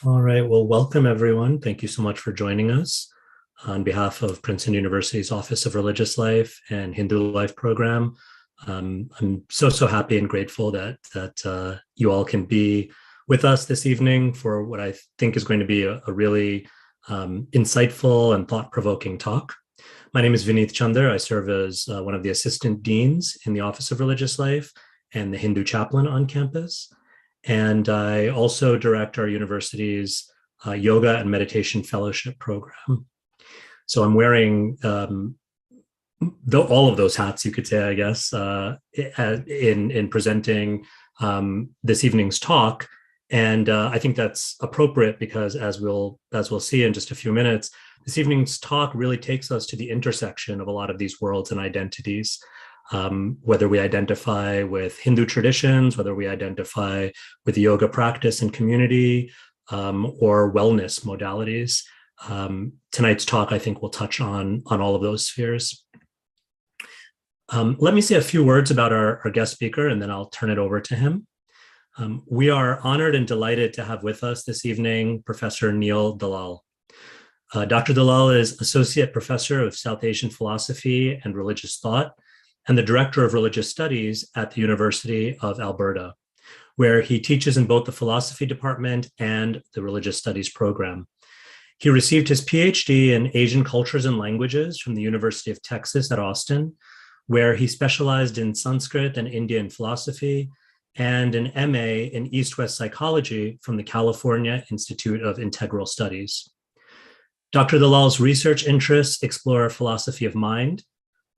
All right, well, welcome everyone. Thank you so much for joining us. On behalf of Princeton University's Office of Religious Life and Hindu Life program, I'm so happy and grateful that you all can be with us this evening for what I think is going to be a really insightful and thought-provoking talk. My name is Vineeth Chander. I serve as one of the assistant deans in the Office of Religious Life and the Hindu chaplain on campus. And I also direct our university's yoga and meditation fellowship program. So I'm wearing all of those hats, you could say, I guess, in presenting this evening's talk. And I think that's appropriate because as we'll see in just a few minutes, this evening's talk really takes us to the intersection of a lot of these worlds and identities. Whether we identify with Hindu traditions, whether we identify with yoga practice and community, or wellness modalities. Tonight's talk, I think, will touch on all of those spheres. Let me say a few words about our guest speaker, and then I'll turn it over to him. We are honored and delighted to have with us this evening Professor Neil Dalal. Dr. Dalal is Associate Professor of South Asian Philosophy and Religious Thought and the Director of Religious Studies at the University of Alberta, where he teaches in both the Philosophy Department and the Religious Studies program. He received his PhD in Asian Cultures and Languages from the University of Texas at Austin, where he specialized in Sanskrit and Indian philosophy, and an MA in East-West Psychology from the California Institute of Integral Studies. Dr. Dalal's research interests explore philosophy of mind,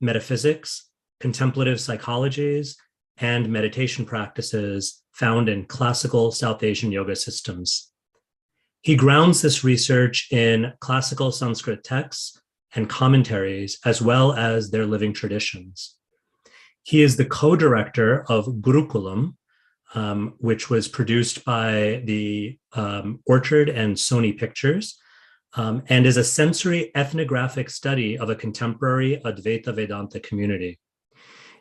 metaphysics, contemplative psychologies, and meditation practices found in classical South Asian yoga systems. He grounds this research in classical Sanskrit texts and commentaries, as well as their living traditions. He is the co-director of Gurukulam, which was produced by the Orchard and Sony Pictures, and is a sensory ethnographic study of a contemporary Advaita Vedanta community.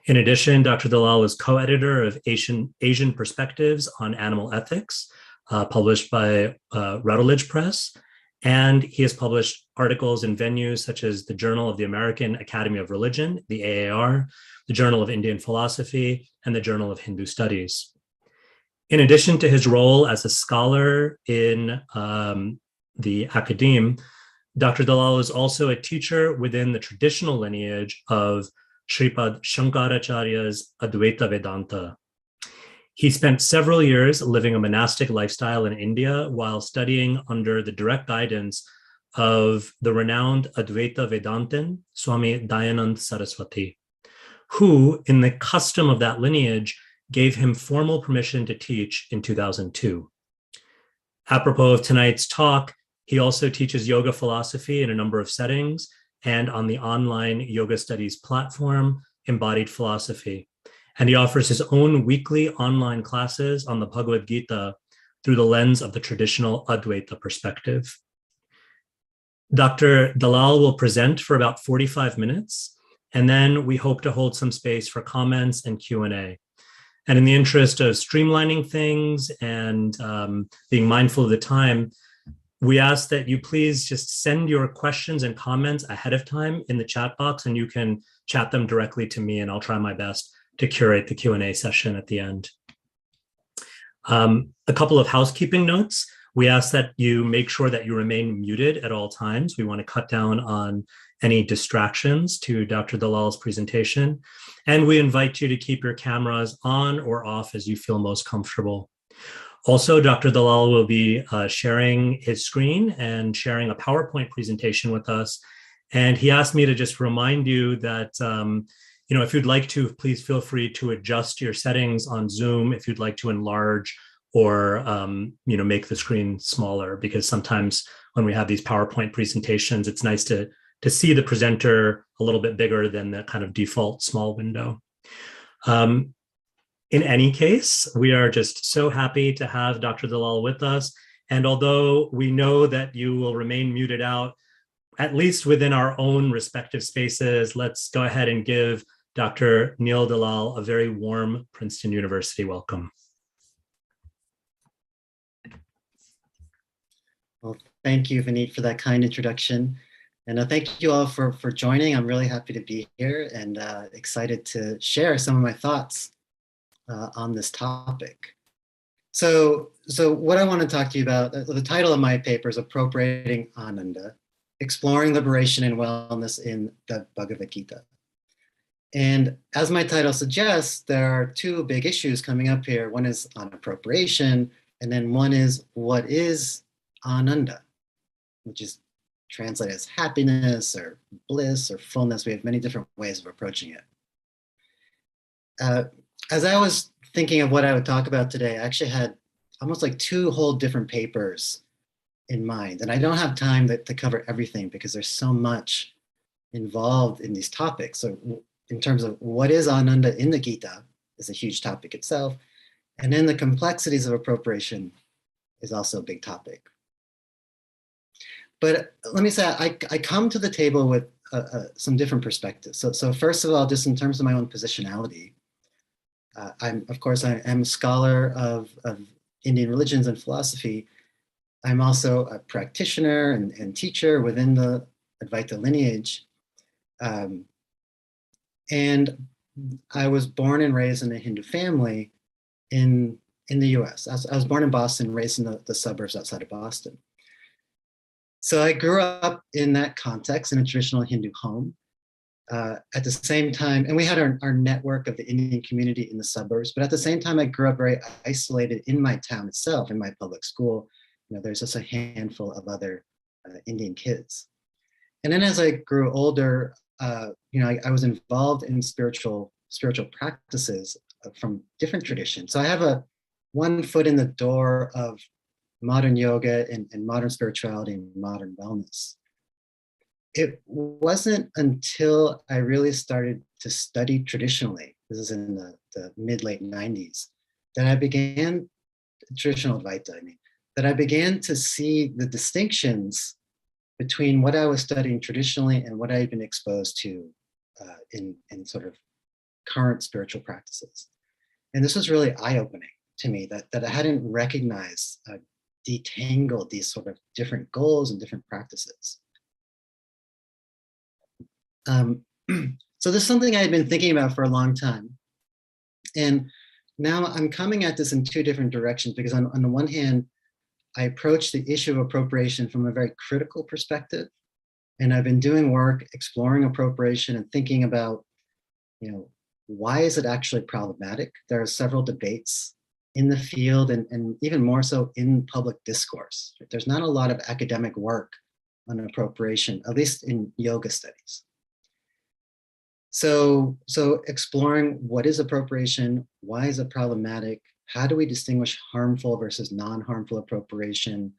In addition, Dr. Dalal is co-editor of Asian Perspectives on Animal Ethics, published by Routledge Press, and he has published articles in venues such as the Journal of the American Academy of Religion, the AAR, the Journal of Indian Philosophy, and the Journal of Hindu Studies. In addition to his role as a scholar in the academe, Dr. Dalal is also a teacher within the traditional lineage of Sripad Shankaracharya's Advaita Vedanta. He spent several years living a monastic lifestyle in India while studying under the direct guidance of the renowned Advaita Vedantin, Swami Dayanand Saraswati, who, in the custom of that lineage, gave him formal permission to teach in 2002. Apropos of tonight's talk, he also teaches yoga philosophy in a number of settings and on the online yoga studies platform, Embodied Philosophy. And he offers his own weekly online classes on the Bhagavad-Gītā through the lens of the traditional Advaita perspective. Dr. Dalal will present for about 45 minutes, and then we hope to hold some space for comments and Q&A. And in the interest of streamlining things and being mindful of the time, we ask that you please just send your questions and comments ahead of time in the chat box, and you can chat them directly to me, and I'll try my best to curate the Q&A session at the end. A couple of housekeeping notes. We ask that you make sure that you remain muted at all times. We want to cut down on any distractions to Dr. Dalal's presentation. And we invite you to keep your cameras on or off as you feel most comfortable. Also, Dr. Dalal will be sharing his screen and sharing a PowerPoint presentation with us. And he asked me to just remind you that, if you'd like to, please feel free to adjust your settings on Zoom if you'd like to enlarge or, make the screen smaller, because sometimes when we have these PowerPoint presentations, it's nice to see the presenter a little bit bigger than the kind of default small window. In any case, we are just so happy to have Dr. Dalal with us. And although we know that you will remain muted out, at least within our own respective spaces, let's go ahead and give Dr. Neil Dalal a very warm Princeton University welcome. Well, thank you, Vineet, for that kind introduction. And thank you all for joining. I'm really happy to be here and excited to share some of my thoughts on this topic. So what I want to talk to you about, the title of my paper is Appropriating Ananda, Exploring Liberation and Wellness in the Bhagavad-Gita. And as my title suggests, there are two big issues coming up here. One is on appropriation, and then one is what is Ananda, which is translated as happiness or bliss or fullness. We have many different ways of approaching it. As I was thinking of what I would talk about today, I actually had almost like two whole different papers in mind. And I don't have time to cover everything because there's so much involved in these topics. So in terms of what is Ananda in the Gita is a huge topic itself. And then the complexities of appropriation is also a big topic. But let me say, I come to the table with some different perspectives. So first of all, just in terms of my own positionality, I'm a scholar of Indian religions and philosophy. I'm also a practitioner and teacher within the Advaita lineage. And I was born and raised in a Hindu family in the US. I was born in Boston, raised in the suburbs outside of Boston. So I grew up in that context in a traditional Hindu home. At the same time, and we had our network of the Indian community in the suburbs, but at the same time, I grew up very isolated in my town itself, in my public school. You know, there's just a handful of other Indian kids. And then as I grew older, I was involved in spiritual practices from different traditions. So I have one foot in the door of modern yoga and modern spirituality and modern wellness. It wasn't until I really started to study traditionally, this is in the mid-late 90s, that I began, traditional Advaita, that I began to see the distinctions between what I was studying traditionally and what I had been exposed to in sort of current spiritual practices. And this was really eye-opening to me that I hadn't recognized, detangled these sort of different goals and different practices. So this is something I had been thinking about for a long time. And now I'm coming at this in two different directions because on the one hand, I approach the issue of appropriation from a very critical perspective. And I've been doing work exploring appropriation and thinking about, why is it actually problematic? There are several debates in the field and even more so in public discourse. There's not a lot of academic work on appropriation, at least in yoga studies. So exploring what is appropriation, why is it problematic, how do we distinguish harmful versus non-harmful appropriation,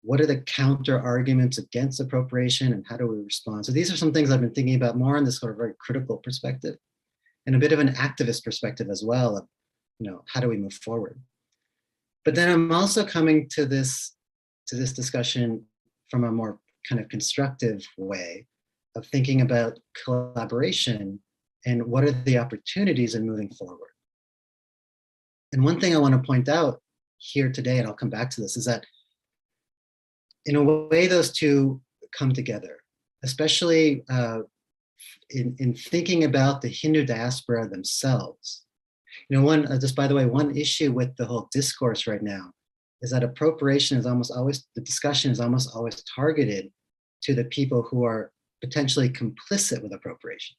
what are the counter arguments against appropriation and how do we respond? So these are some things I've been thinking about more in this sort of very critical perspective and a bit of an activist perspective as well of, how do we move forward? But then I'm also coming to this discussion from a more kind of constructive way of thinking about collaboration and what are the opportunities in moving forward. And one thing I want to point out here today, and I'll come back to this, is that in a way those two come together, especially in thinking about the Hindu diaspora themselves. Just by the way, one issue with the whole discourse right now is that appropriation is almost always, the discussion is almost always targeted to the people who are potentially complicit with appropriation.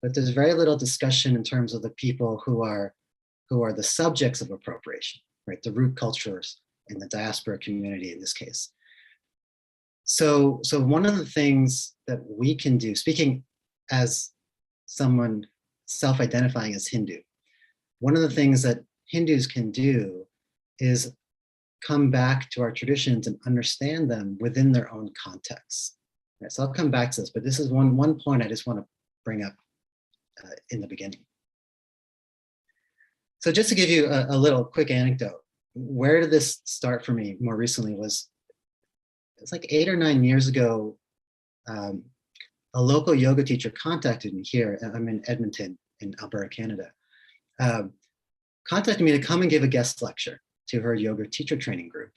But there's very little discussion in terms of the people who are the subjects of appropriation, right? The root cultures in the diaspora community in this case. So one of the things that we can do, speaking as someone self-identifying as Hindu, one of the things that Hindus can do is come back to our traditions and understand them within their own context. Right, so I'll come back to this, but this is one point I just want to bring up in the beginning. So just to give you a little quick anecdote, where did this start for me more recently was, it's like 8 or 9 years ago, a local yoga teacher contacted me here. I'm in Edmonton in Alberta, Canada. Contacted me to come and give a guest lecture to her yoga teacher training group.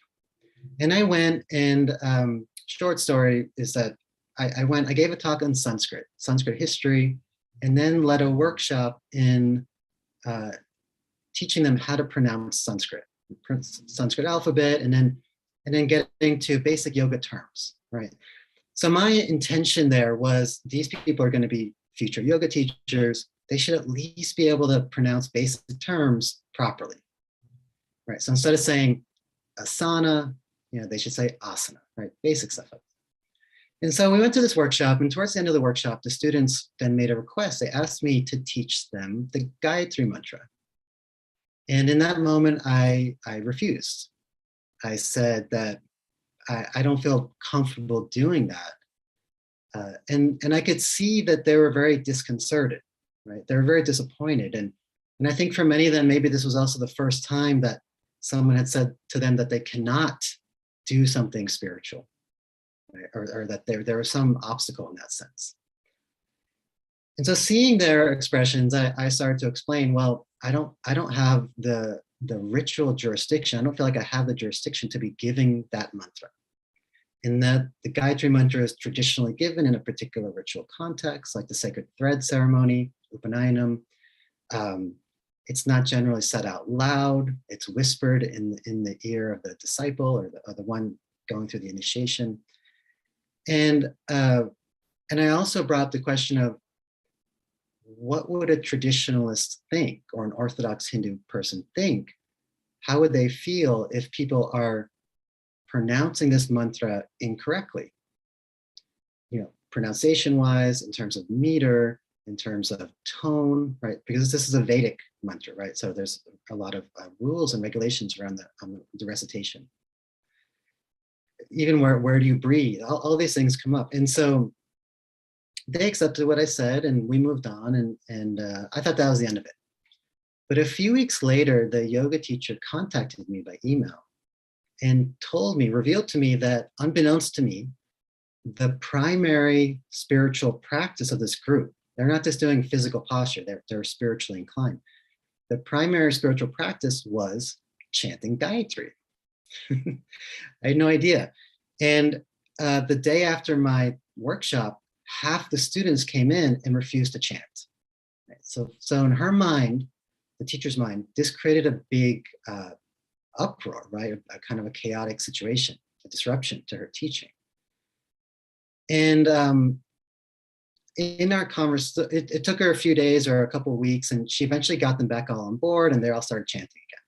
And I went, and short story is that I gave a talk on Sanskrit history, and then led a workshop in teaching them how to pronounce Sanskrit alphabet, and then getting to basic yoga terms, right? So my intention there was, these people are going to be future yoga teachers. They should at least be able to pronounce basic terms properly, right? So instead of saying asana, they should say asana, right? Basic stuff. And so we went to this workshop, and towards the end of the workshop, the students then made a request. They asked me to teach them the Gayatri Mantra. And in that moment, I refused. I said that I don't feel comfortable doing that. And I could see that they were very disconcerted, right? They were very disappointed. And I think for many of them, maybe this was also the first time that someone had said to them that they cannot do something spiritual, right? Or that there was some obstacle in that sense. And so seeing their expressions, I started to explain, well, I don't have the ritual jurisdiction. I don't feel like I have the jurisdiction to be giving that mantra. In that the Gayatri Mantra is traditionally given in a particular ritual context, like the sacred thread ceremony, Upanayanam. It's not generally said out loud. It's whispered in the ear of the disciple, or the one going through the initiation. And I also brought up the question of, what would a traditionalist think, or an Orthodox Hindu person think? How would they feel if people are pronouncing this mantra incorrectly? Pronunciation-wise, in terms of meter, in terms of tone, right? Because this is a Vedic mantra, right? So there's a lot of rules and regulations around the recitation. Even where do you breathe? All these things come up. And so they accepted what I said, and we moved on, and I thought that was the end of it. But a few weeks later, the yoga teacher contacted me by email and revealed to me that, unbeknownst to me, the primary spiritual practice of this group, they're not just doing physical posture, they're spiritually inclined. The primary spiritual practice was chanting Gayatri. I had no idea. And the day after my workshop, half the students came in and refused to chant. Right? So in her mind, the teacher's mind, this created a big uproar, right? A kind of a chaotic situation, a disruption to her teaching. And in our conversation, it took her a few days or a couple of weeks, and she eventually got them back all on board, and they all started chanting again.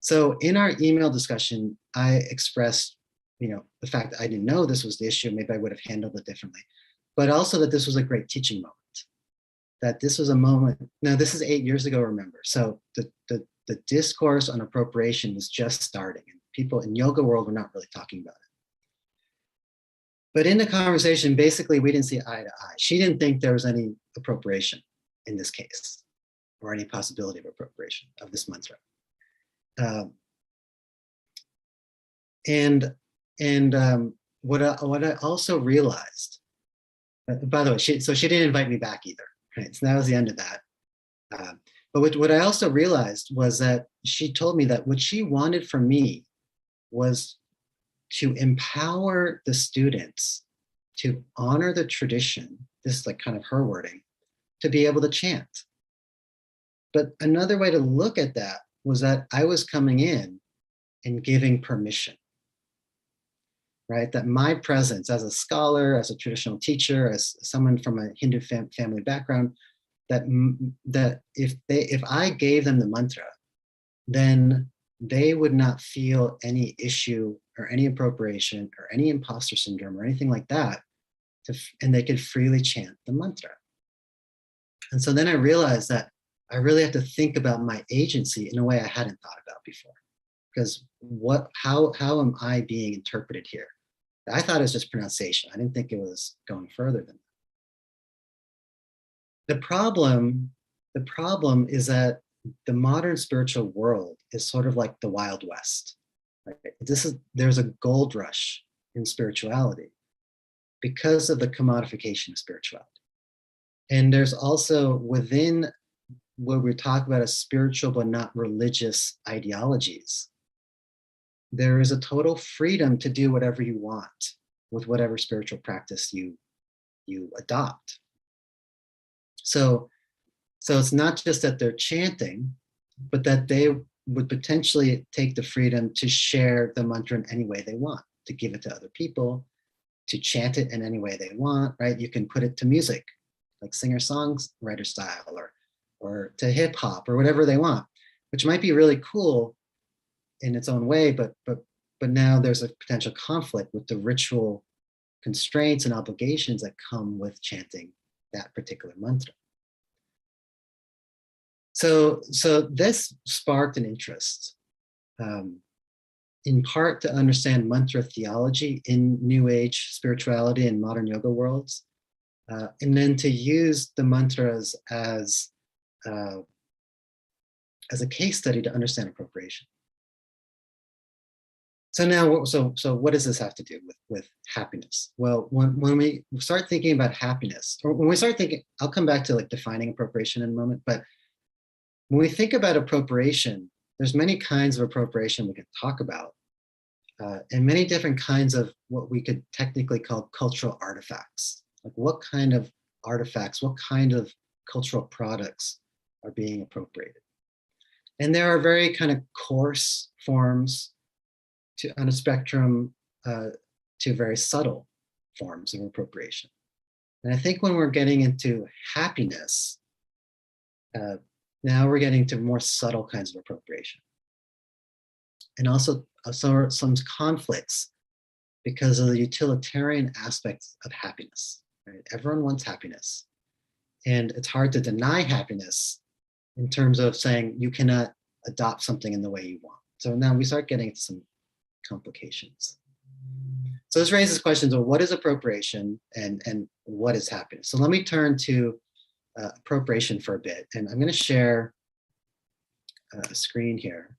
So in our email discussion, I expressed, the fact that I didn't know this was the issue. Maybe I would have handled it differently, but also that this was a great teaching moment. That this was a moment. Now, this is 8 years ago, remember. So the discourse on appropriation was just starting, and people in yoga world were not really talking about it. But in the conversation, basically, we didn't see eye to eye. She didn't think there was any appropriation in this case, or any possibility of appropriation of this mantra. What I also realized, by the way, she didn't invite me back either. Right? So that was the end of that. But what I also realized was that she told me that what she wanted from me was to empower the students to honor the tradition. This is like kind of her wording, to be able to chant. But another way to look at that was that I was coming in and giving permission, right? That my presence as a scholar, as a traditional teacher, as someone from a Hindu family background, that if I gave them the mantra, then they would not feel any issue or any appropriation or any imposter syndrome or anything like that, and they could freely chant the mantra. And so then I realized that I really have to think about my agency in a way I hadn't thought about before. Because how am I being interpreted here? I thought it was just pronunciation. I didn't think it was going further than that. The problem is that the modern spiritual world is sort of like the Wild West. Right? There's a gold rush in spirituality because of the commodification of spirituality. And there's also, within what we talk about as spiritual but not religious ideologies, there is a total freedom to do whatever you want with whatever spiritual practice you adopt. So it's not just that they're chanting, but that they would potentially take the freedom to share the mantra in any way they want, to give it to other people, to chant it in any way they want, right? You can put it to music, like singer-songwriter style, or to hip hop, or whatever they want, which might be really cool in its own way, but now there's a potential conflict with the ritual constraints and obligations that come with chanting that particular mantra. So this sparked an interest, in part to understand mantra theology in New Age spirituality and modern yoga worlds, and then to use the mantras as a case study to understand appropriation. So now, so what does this have to do with happiness? Well, when we start thinking about happiness, or when we start thinking, I'll come back to like defining appropriation in a moment, but when we think about appropriation, there's many kinds of appropriation we can talk about, and many different kinds of what we could technically call cultural artifacts. Like what kind of artifacts, what kind of cultural products are being appropriated? And there are very kind of coarse forms on a spectrum to very subtle forms of appropriation. And I think when we're getting into happiness, now we're getting to more subtle kinds of appropriation. And also some conflicts because of the utilitarian aspects of happiness. Right? Everyone wants happiness. And it's hard to deny happiness in terms of saying you cannot adopt something in the way you want. So now we start getting into some complications. So this raises questions of what is appropriation and what is happiness. So let me turn to appropriation for a bit, and I'm going to share a screen here.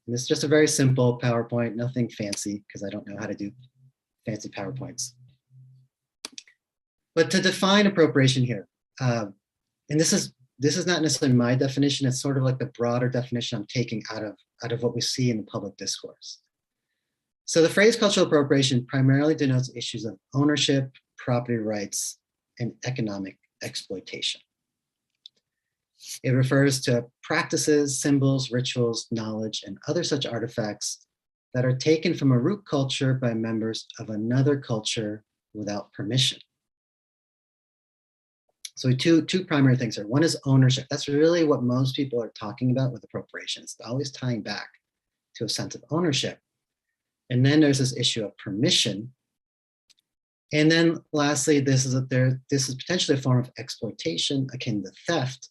And this is just a very simple PowerPoint, nothing fancy, because I don't know how to do fancy PowerPoints. But to define appropriation here, and this is not necessarily my definition, it's sort of like the broader definition I'm taking out of what we see in the public discourse. So the phrase cultural appropriation primarily denotes issues of ownership, property rights, and economic exploitation. It refers to practices, symbols, rituals, knowledge, and other such artifacts that are taken from a root culture by members of another culture without permission. So two primary things here. One is ownership. That's really what most people are talking about with appropriation. It's always tying back to a sense of ownership. And then there's this issue of permission. And then lastly, this is potentially a form of exploitation akin to theft,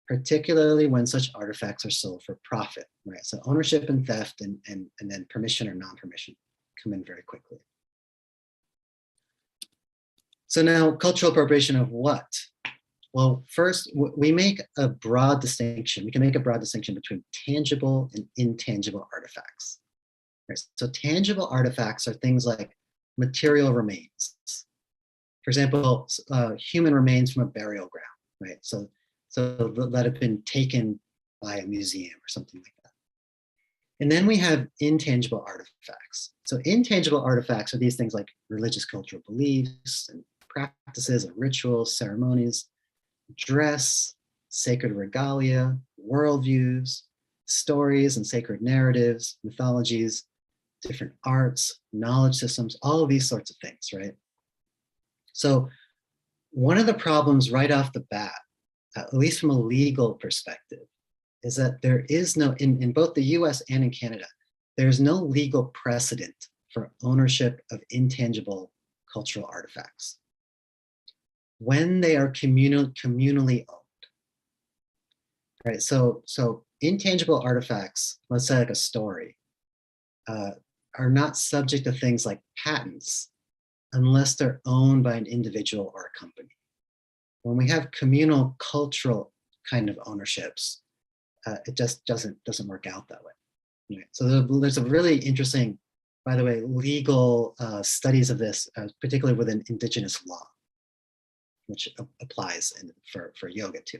particularly when such artifacts are sold for profit, right? So ownership and theft and then permission or non-permission come in very quickly. So now cultural appropriation of what? Well, first, we make a broad distinction. We can make a broad distinction between tangible and intangible artifacts. Right? So tangible artifacts are things like material remains. For example, human remains from a burial ground, right? So that have been taken by a museum or something like that. And then we have intangible artifacts. So intangible artifacts are these things like religious cultural beliefs and practices and rituals, ceremonies, dress, sacred regalia, worldviews, stories and sacred narratives, mythologies, different arts, knowledge systems, all of these sorts of things, right? So one of the problems right off the bat, at least from a legal perspective, is that there is no, in both the US and in Canada, there's no legal precedent for ownership of intangible cultural artifacts when they are communally owned, right? So intangible artifacts, let's say like a story, are not subject to things like patents unless they're owned by an individual or a company. When we have communal cultural kind of ownerships, it just doesn't work out that way. Right? So there's a really interesting, by the way, legal studies of this, particularly within Indigenous law, which applies for yoga too.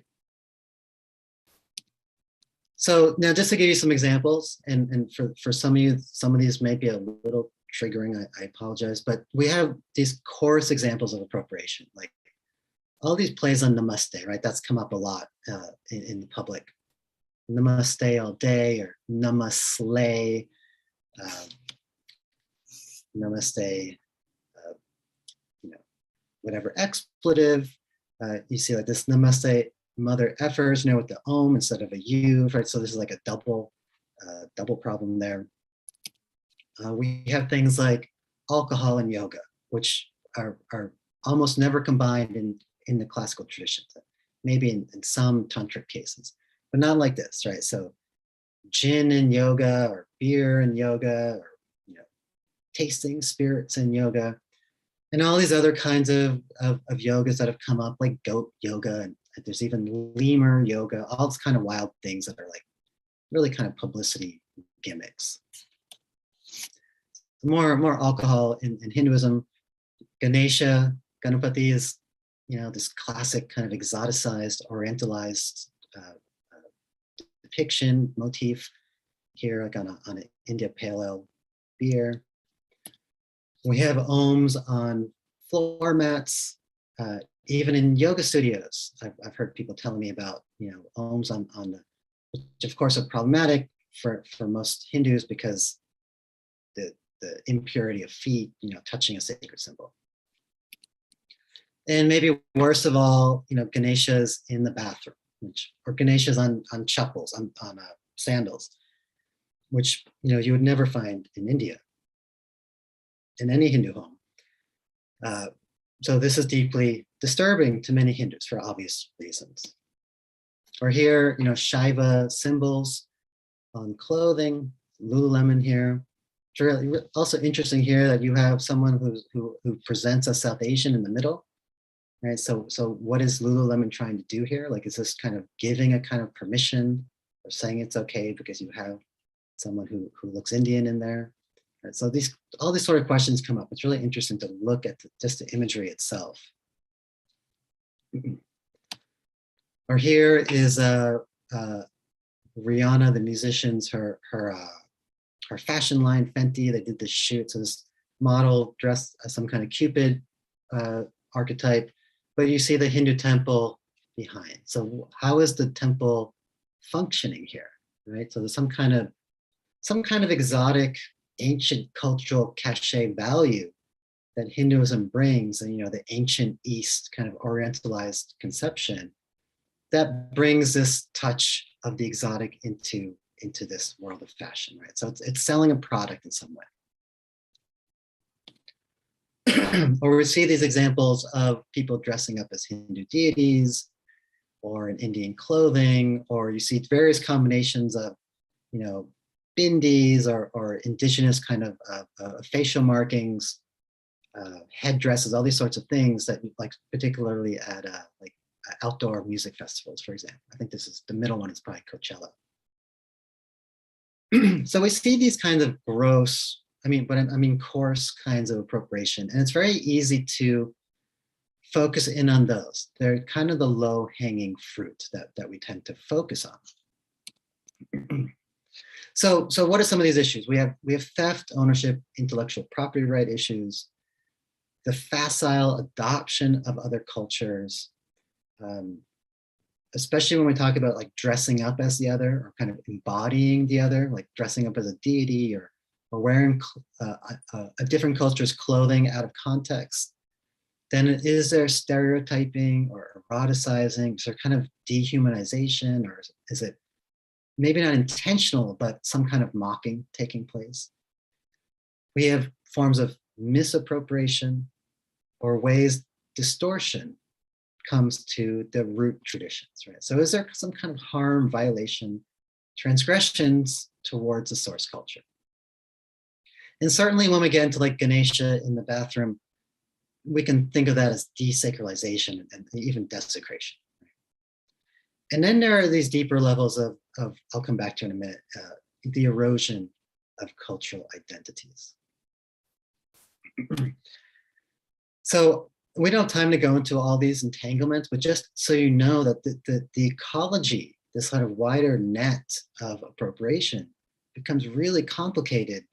So now just to give you some examples, and for some of you, some of these may be a little triggering, I apologize, but we have these coarse examples of appropriation, like all these plays on namaste, right? That's come up a lot in the public. Namaste all day, or namaste, namaste, whatever expletive. You see like this namaste mother effers, with the om instead of a u, right? So this is like a double problem there. We have things like alcohol and yoga, which are almost never combined in the classical traditions, maybe in some tantric cases, but not like this, right? So gin and yoga, or beer and yoga, or tasting spirits and yoga, and all these other kinds of yogas that have come up, like goat yoga, and there's even lemur yoga, all these kind of wild things that are like really kind of publicity gimmicks. More alcohol in Hinduism. Ganesha, Ganapati is, this classic kind of exoticized, orientalized depiction motif here, like on an India Pale Ale beer. We have ohms on floor mats, even in yoga studios. I've heard people telling me about, ohms on the, which of course are problematic for most Hindus because the impurity of feet, touching a sacred symbol. And maybe worst of all, Ganeshas in the bathroom, or Ganeshas on chappals, on sandals, which you would never find in India, in any Hindu home. So this is deeply disturbing to many Hindus for obvious reasons. Or here, Shaiva symbols on clothing, Lululemon here. It's really also interesting here that you have someone who presents as South Asian in the middle, right? So what is Lululemon trying to do here? Like, is this kind of giving a kind of permission, or saying it's okay because you have someone who looks Indian in there? Right? So all these sort of questions come up. It's really interesting to look at just the imagery itself. Or here is Rihanna, the musician's her fashion line, Fenty. They did this shoot. So this model dressed as some kind of Cupid archetype, but you see the Hindu temple behind. So how is the temple functioning here, right? So there's some kind of exotic, ancient cultural cachet value that Hinduism brings, and the ancient East kind of orientalized conception that brings this touch of the exotic into this world of fashion, right? So it's selling a product in some way. Or we see these examples of people dressing up as Hindu deities, or in Indian clothing, or you see various combinations of, bindis or indigenous kind of facial markings, headdresses, all these sorts of things that, like, particularly at like outdoor music festivals, for example. I think this is the middle one is probably Coachella. So we see these kinds of gross, coarse kinds of appropriation, and it's very easy to focus in on those. They're kind of the low-hanging fruit that we tend to focus on. So what are some of these issues? We have theft, ownership, intellectual property right issues, the facile adoption of other cultures, especially when we talk about like dressing up as the other, or kind of embodying the other, like dressing up as a deity, or wearing a different culture's clothing out of context. Then is there stereotyping or eroticizing? Is there kind of dehumanization, or is it maybe not intentional, but some kind of mocking taking place? We have forms of misappropriation, or ways distortion comes to the root traditions, right? So is there some kind of harm, violation, transgressions towards the source culture? And certainly when we get into like Ganesha in the bathroom, we can think of that as desacralization and even desecration. And then there are these deeper levels of I'll come back to in a minute, the erosion of cultural identities. So we don't have time to go into all these entanglements, but just so you know that the ecology this sort of wider net of appropriation becomes really complicated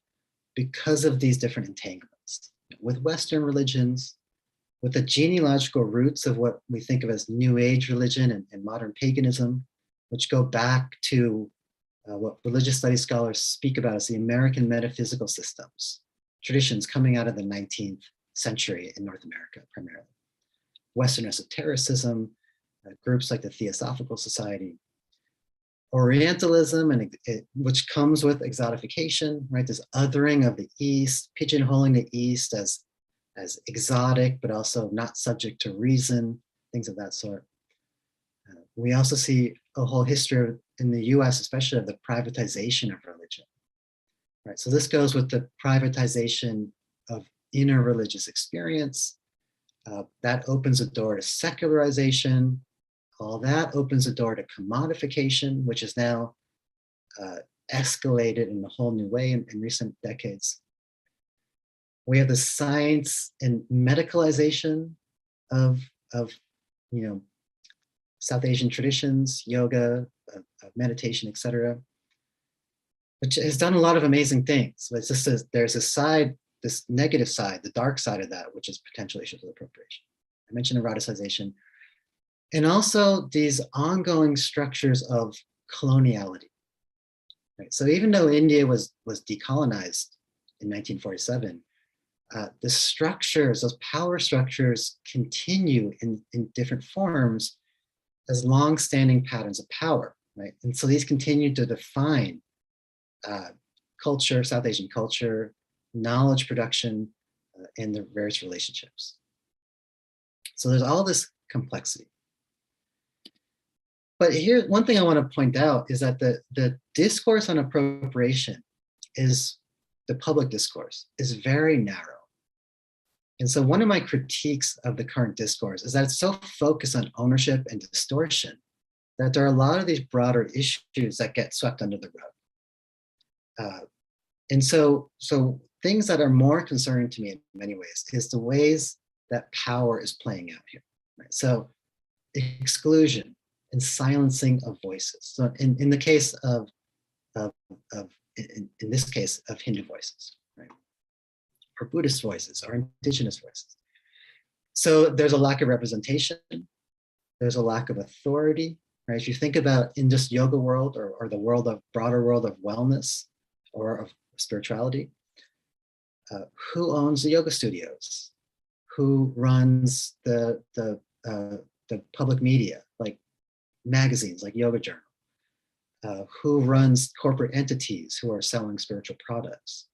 because of these different entanglements with Western religions, with the genealogical roots of what we think of as New Age religion and modern paganism, which go back to what religious studies scholars speak about as the American metaphysical systems, traditions coming out of the 19th century in North America primarily. Western esotericism, groups like the Theosophical Society, Orientalism, which comes with exotification, right? This othering of the East, pigeonholing the East as exotic, but also not subject to reason, things of that sort. We also see a whole history in the US, especially of the privatization of religion, right? So this goes with the privatization of inner religious experience. That opens a door to secularization. All that opens a door to commodification, which is now escalated in a whole new way in recent decades. We have the science and medicalization of South Asian traditions, yoga, meditation, etc., which has done a lot of amazing things. But it's just there's a side, this negative side, the dark side of that, which is potential issues of appropriation. I mentioned eroticization, and also these ongoing structures of coloniality. Right? So even though India was decolonized in 1947, the structures, those power structures, continue in different forms as long-standing patterns of power, right? And so these continue to define culture, South Asian culture, knowledge production, and the various relationships. So there's all this complexity. But here, one thing I want to point out is that the discourse on appropriation the public discourse is very narrow. And so one of my critiques of the current discourse is that it's so focused on ownership and distortion that there are a lot of these broader issues that get swept under the rug. And so things that are more concerning to me in many ways is the ways that power is playing out here. Right? So exclusion and silencing of voices. So in the case in this case of Hindu voices, right? Or Buddhist voices, or indigenous voices. So there's a lack of representation. There's a lack of authority, right? If you think about in this yoga world or the broader world of wellness or of spirituality, who owns the yoga studios? Who runs the public media, like magazines, like Yoga Journal? Who runs corporate entities who are selling spiritual products?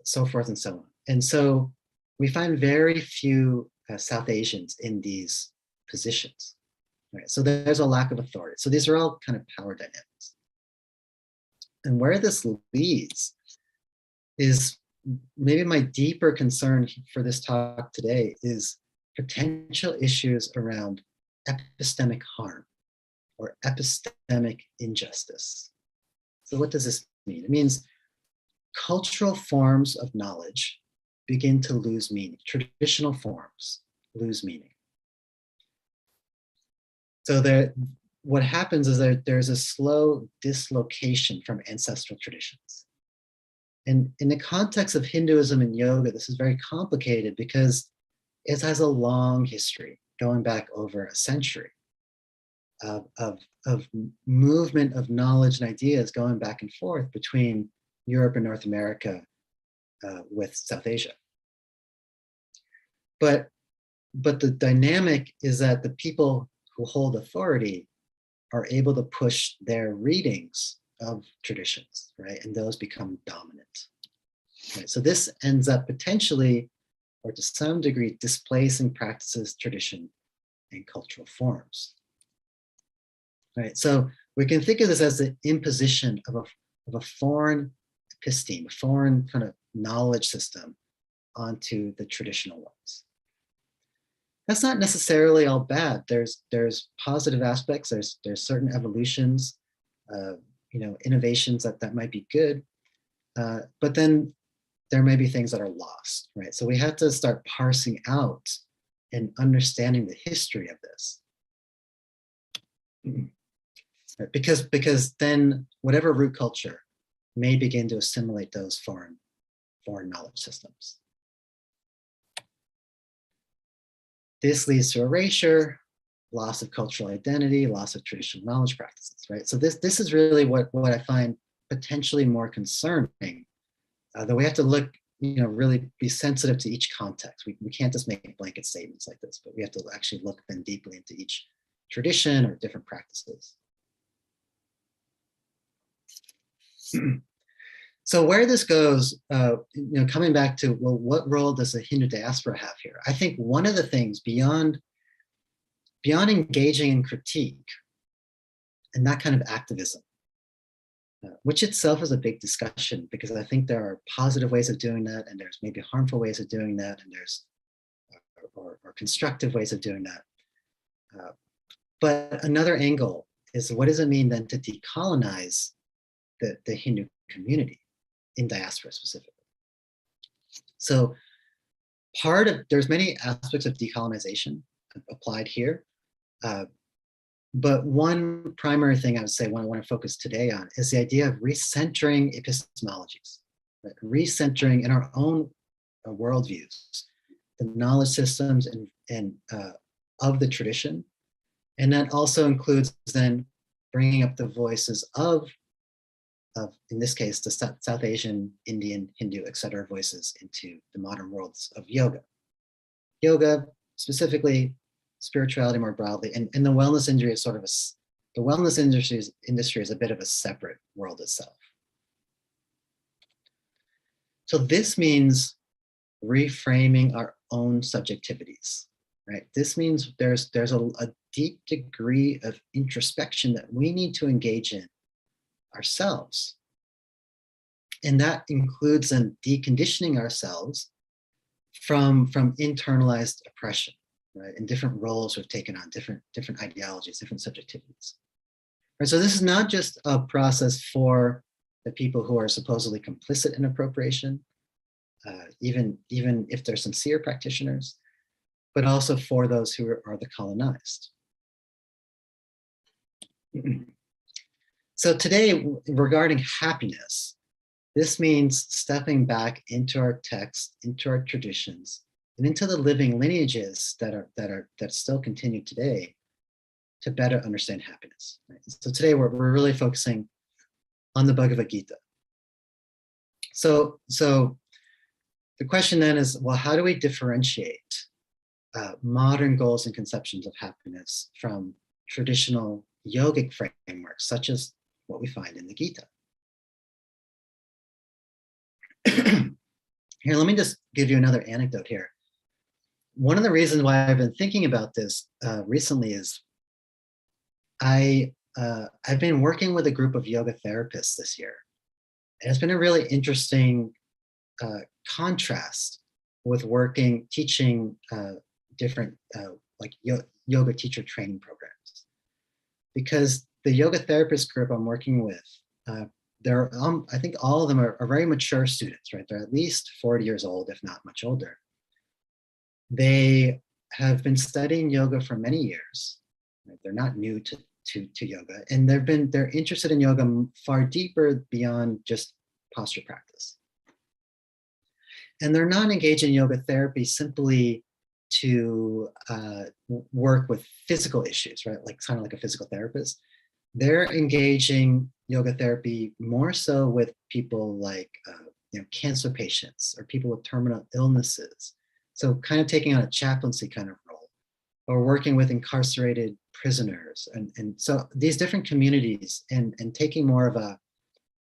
So forth and so on. And so we find very few South Asians in these positions. Right? So there's a lack of authority. So these are all kind of power dynamics. And where this leads is maybe my deeper concern for this talk today is potential issues around epistemic harm or epistemic injustice. So what does this mean? It means cultural forms of knowledge begin to lose meaning. Traditional forms lose meaning. So what happens is that there's a slow dislocation from ancestral traditions. And in the context of Hinduism and yoga, this is very complicated because it has a long history going back over a century of movement of knowledge and ideas going back and forth between Europe and North America with South Asia. But the dynamic is that the people who hold authority are able to push their readings of traditions, right? And those become dominant. Right? So this ends up potentially, or to some degree, displacing practices, tradition, and cultural forms. Right? So we can think of this as the imposition of a foreign episteme, a foreign kind of knowledge system onto the traditional ones. That's not necessarily all bad. There's positive aspects. There's certain evolutions, innovations that might be good, but then there may be things that are lost, right? So we have to start parsing out and understanding the history of this. right? Because then whatever root culture may begin to assimilate those foreign knowledge systems. This leads to erasure, loss of cultural identity, loss of traditional knowledge practices, right? So this is really what I find potentially more concerning, though we have to look, really be sensitive to each context. We can't just make blanket statements like this, but we have to actually look then deeply into each tradition or different practices. So where this goes, coming back to, well, what role does the Hindu diaspora have here? I think one of the things beyond engaging in critique and that kind of activism, which itself is a big discussion, because I think there are positive ways of doing that, and there's maybe harmful ways of doing that, and there's or constructive ways of doing that. But another angle is, what does it mean then to decolonize the Hindu community in diaspora specifically? So there's many aspects of decolonization applied here. But one primary thing I would say, what I want to focus today on, is the idea of recentering epistemologies, right? Recentering in our own worldviews, the knowledge systems and of the tradition. And that also includes then bringing up the voices of in this case, the South Asian, Indian, Hindu, etc. voices into the modern worlds of yoga. Yoga, specifically, spirituality more broadly, and the wellness industry is sort of the wellness industry is a bit of a separate world itself. So this means reframing our own subjectivities, right? This means there's a deep degree of introspection that we need to engage in ourselves. And that includes then deconditioning ourselves from internalized oppression, right? And different roles we've taken on, different ideologies, different subjectivities. Right? So this is not just a process for the people who are supposedly complicit in appropriation, even if they're sincere practitioners, but also for those who are the colonized. So today, regarding happiness, this means stepping back into our text, into our traditions, and into the living lineages that still continue today to better understand happiness. Right? So today we're really focusing on the Bhagavad-Gīta. So the question then is, well, how do we differentiate modern goals and conceptions of happiness from traditional yogic frameworks, such as what we find in the Gita? Here, let me just give you another anecdote here. One of the reasons why I've been thinking about this recently is I've been working with a group of yoga therapists this year. And it's been a really interesting contrast with teaching different yoga teacher training programs. Because the yoga therapist group I'm working with, I think all of them are very mature students, right? They're at least 40 years old, if not much older. They have been studying yoga for many years. Right? They're not new to yoga, and they're interested in yoga far deeper beyond just posture practice. And they're not engaged in yoga therapy simply to work with physical issues, right? Kind of like a physical therapist. They're engaging yoga therapy more so with people like cancer patients or people with terminal illnesses. So kind of taking on a chaplaincy kind of role, or working with incarcerated prisoners. And so these different communities and taking more of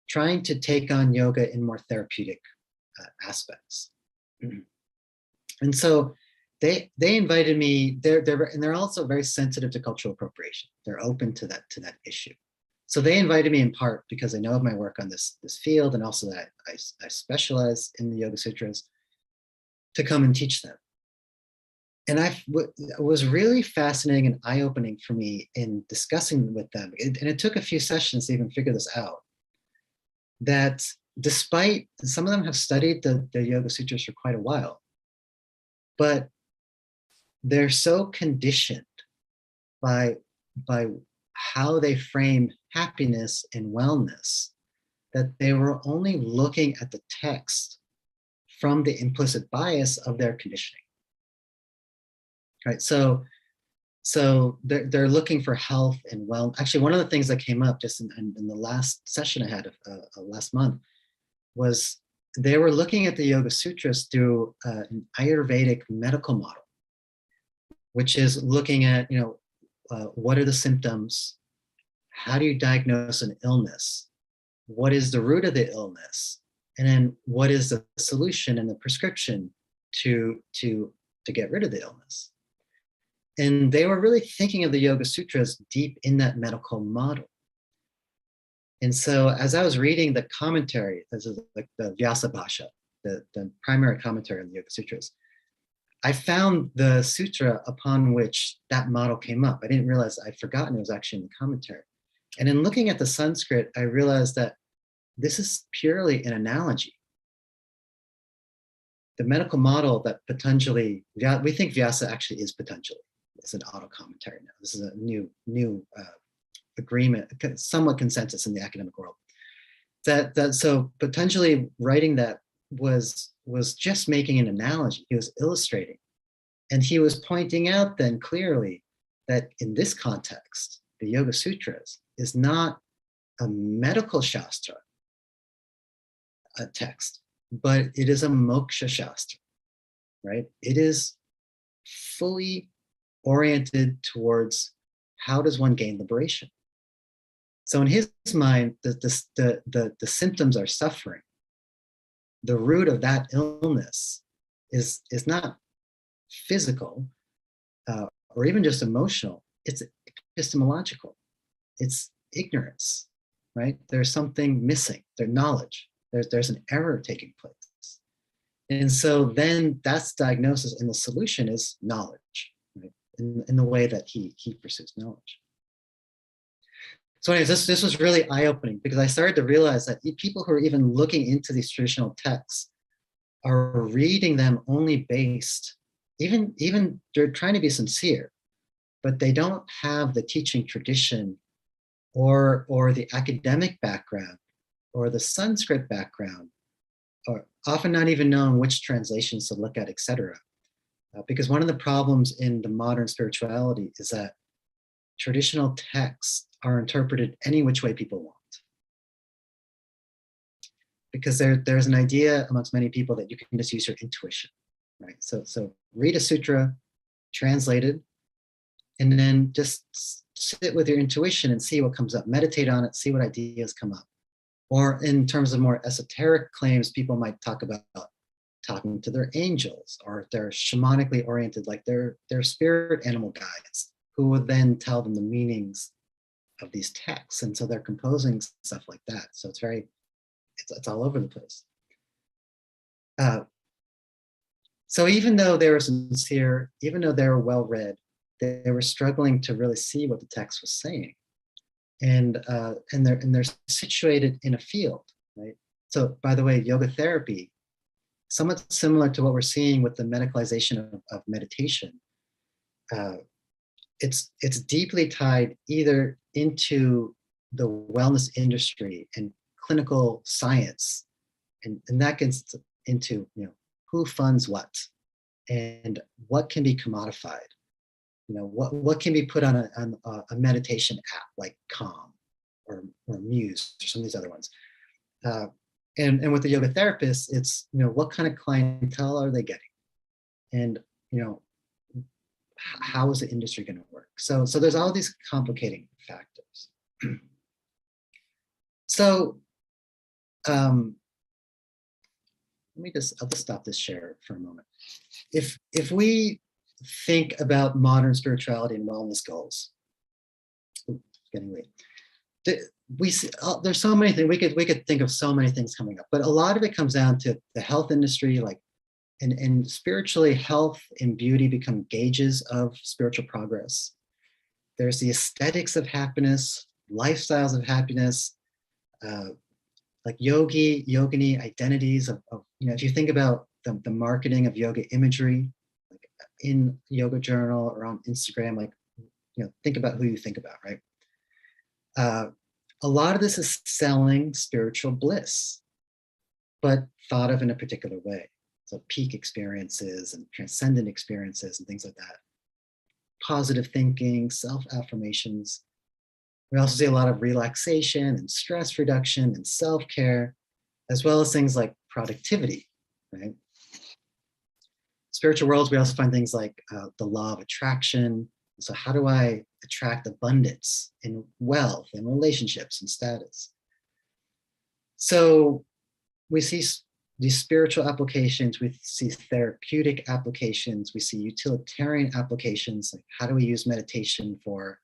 trying to take on yoga in more therapeutic aspects. And so they invited me. They're also very sensitive to cultural appropriation. They're open to that issue. So they invited me in part because they know of my work on this field, and also that I specialize in the Yoga Sutras, to come and teach them. And it was really fascinating and eye-opening for me in discussing with them. And it took a few sessions to even figure this out. That despite some of them have studied the Yoga Sutras for quite a while, but they're so conditioned by how they frame happiness, and wellness, that they were only looking at the text from the implicit bias of their conditioning. Right? So they're looking for health and well. Actually, one of the things that came up just in the last session I had last month was they were looking at the Yoga Sutras through an Ayurvedic medical model, which is looking at, what are the symptoms? How do you diagnose an illness? What is the root of the illness? And then what is the solution and the prescription to get rid of the illness? And they were really thinking of the Yoga Sutras deep in that medical model. And so as I was reading the commentary, this is like the Vyasa Bhasha, the primary commentary on the Yoga Sutras, I found the sutra upon which that model came up. I didn't realize, I'd forgotten it was actually in the commentary. And in looking at the Sanskrit, I realized that this is purely an analogy. The medical model that Patanjali, we think Vyasa actually is Patanjali. It's an auto commentary now. This is a new agreement, somewhat consensus in the academic world. So Patanjali writing that was just making an analogy. He was illustrating, and he was pointing out then clearly that in this context, the Yoga Sutras is not a medical shastra, a text, but it is a moksha shastra, right? It is fully oriented towards how does one gain liberation. So in his mind, the symptoms are suffering. The root of that illness is not physical or even just emotional. It's epistemological. It's ignorance, right? There's something missing. There's knowledge. There's an error taking place. And so then that's diagnosis, and the solution is knowledge, right? In the way that he pursues knowledge. So anyways, this was really eye-opening, because I started to realize that people who are even looking into these traditional texts are reading them only based, even they're trying to be sincere, but they don't have the teaching tradition or the academic background or the Sanskrit background, or often not even knowing which translations to look at, etc. Because one of the problems in the modern spirituality is that traditional texts are interpreted any which way people want. Because there's an idea amongst many people that you can just use your intuition, right? So read a sutra, translated, and then just sit with your intuition and see what comes up. Meditate on it, see what ideas come up. Or in terms of more esoteric claims, people might talk about talking to their angels, or if they're shamanically oriented, like their spirit animal guides, who would then tell them the meanings of these texts. And so they're composing stuff like that. So it's all over the place. So even though they were sincere, even though they were well-read, they were struggling to really see what the text was saying. And they're situated in a field, right? So by the way, yoga therapy, somewhat similar to what we're seeing with the medicalization of meditation, it's deeply tied either into the wellness industry and clinical science, and that gets into who funds what and what can be commodified. What can be put on a meditation app like Calm or Muse or some of these other ones. And with the yoga therapists, it's what kind of clientele are they getting, and how is the industry going to work? So there's all these complicating factors. So I'll just stop this share for a moment. If we think about modern spirituality and wellness goals, getting late. We see, there's so many things we could think of, so many things coming up, but a lot of it comes down to the health industry, like, and spiritually, health and beauty become gauges of spiritual progress. There's the aesthetics of happiness, lifestyles of happiness, like yogini identities of if you think about the marketing of yoga imagery, like in Yoga Journal or on Instagram, like think about who you think about, right? A lot of this is selling spiritual bliss, but thought of in a particular way. So peak experiences and transcendent experiences and things like that. Positive thinking, self-affirmations. We also see a lot of relaxation and stress reduction and self-care, as well as things like productivity, right? Spiritual worlds, we also find things like the law of attraction. So how do I attract abundance in wealth and relationships and status? So we see these spiritual applications, we see therapeutic applications, we see utilitarian applications, like how do we use meditation for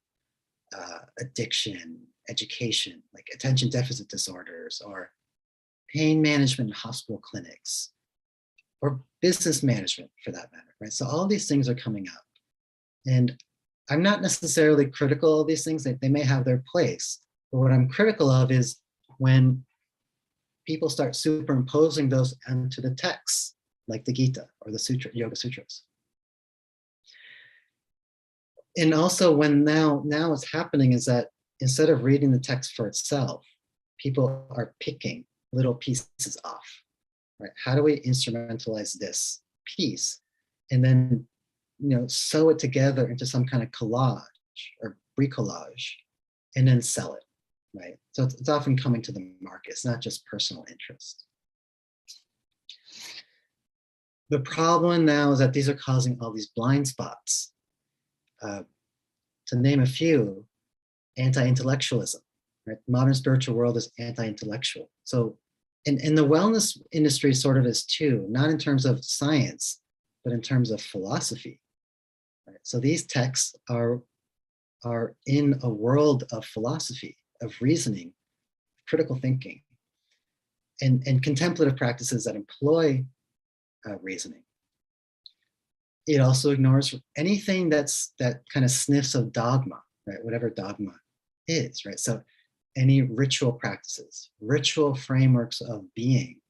addiction, education, like attention deficit disorders, or pain management in hospital clinics, or business management for that matter, right? So all these things are coming up. And I'm not necessarily critical of these things, they may have their place, but what I'm critical of is when people start superimposing those onto the texts, like the Gita or the Yoga Sutras. And also when now what's happening is that instead of reading the text for itself, people are picking little pieces off, right? How do we instrumentalize this piece and then, sew it together into some kind of collage or bricolage and then sell it, right? So it's often coming to the market. It's not just personal interest. The problem now is that these are causing all these blind spots. To name a few, anti-intellectualism, right? Modern spiritual world is anti-intellectual. So, and the wellness industry sort of is too, not in terms of science, but in terms of philosophy. Right? So these texts are in a world of philosophy, of reasoning, critical thinking, and contemplative practices that employ reasoning. It also ignores anything that kind of sniffs of dogma, right? Whatever dogma is, right? So any ritual practices, ritual frameworks of being,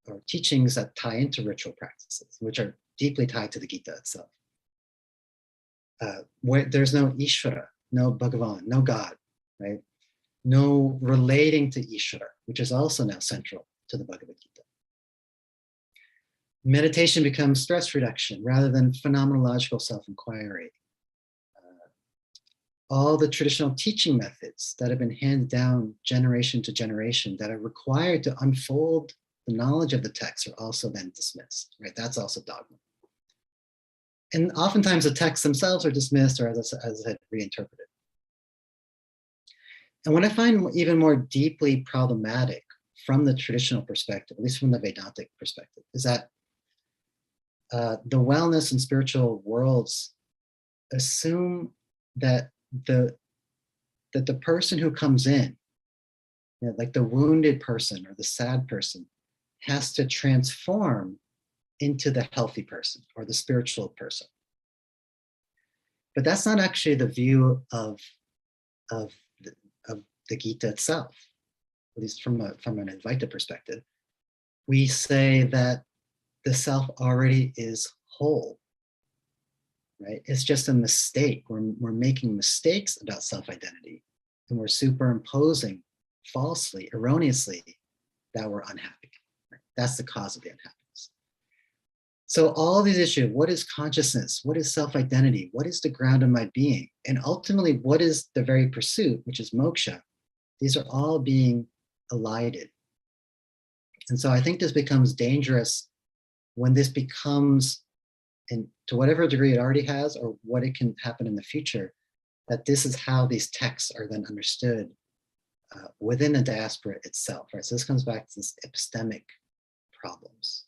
or teachings that tie into ritual practices, which are deeply tied to the Gita itself. Where there's no Ishvara, no Bhagavan, no God, right? No relating to Ishvara, which is also now central to the Bhagavad-Gita. Meditation becomes stress reduction rather than phenomenological self-inquiry. All the traditional teaching methods that have been handed down generation to generation that are required to unfold the knowledge of the text are also then dismissed, right? That's also dogma. And oftentimes the texts themselves are dismissed or, as I said, reinterpreted. And what I find even more deeply problematic from the traditional perspective, at least from the Vedantic perspective, is that the wellness and spiritual worlds assume that the person who comes in, like the wounded person or the sad person, has to transform into the healthy person or the spiritual person. But that's not actually the view of the Gita itself, at least from an Advaita perspective. We say that the self already is whole, right? It's just a mistake. We're making mistakes about self-identity, and we're superimposing falsely, erroneously, that we're unhappy. Right? That's the cause of the unhappiness. So all these issues, what is consciousness? What is self-identity? What is the ground of my being? And ultimately, what is the very pursuit, which is moksha? These are all being elided. And so I think this becomes dangerous when this becomes, and to whatever degree it already has, or what it can happen in the future, that this is how these texts are then understood within the diaspora itself, right? So this comes back to this epistemic problems.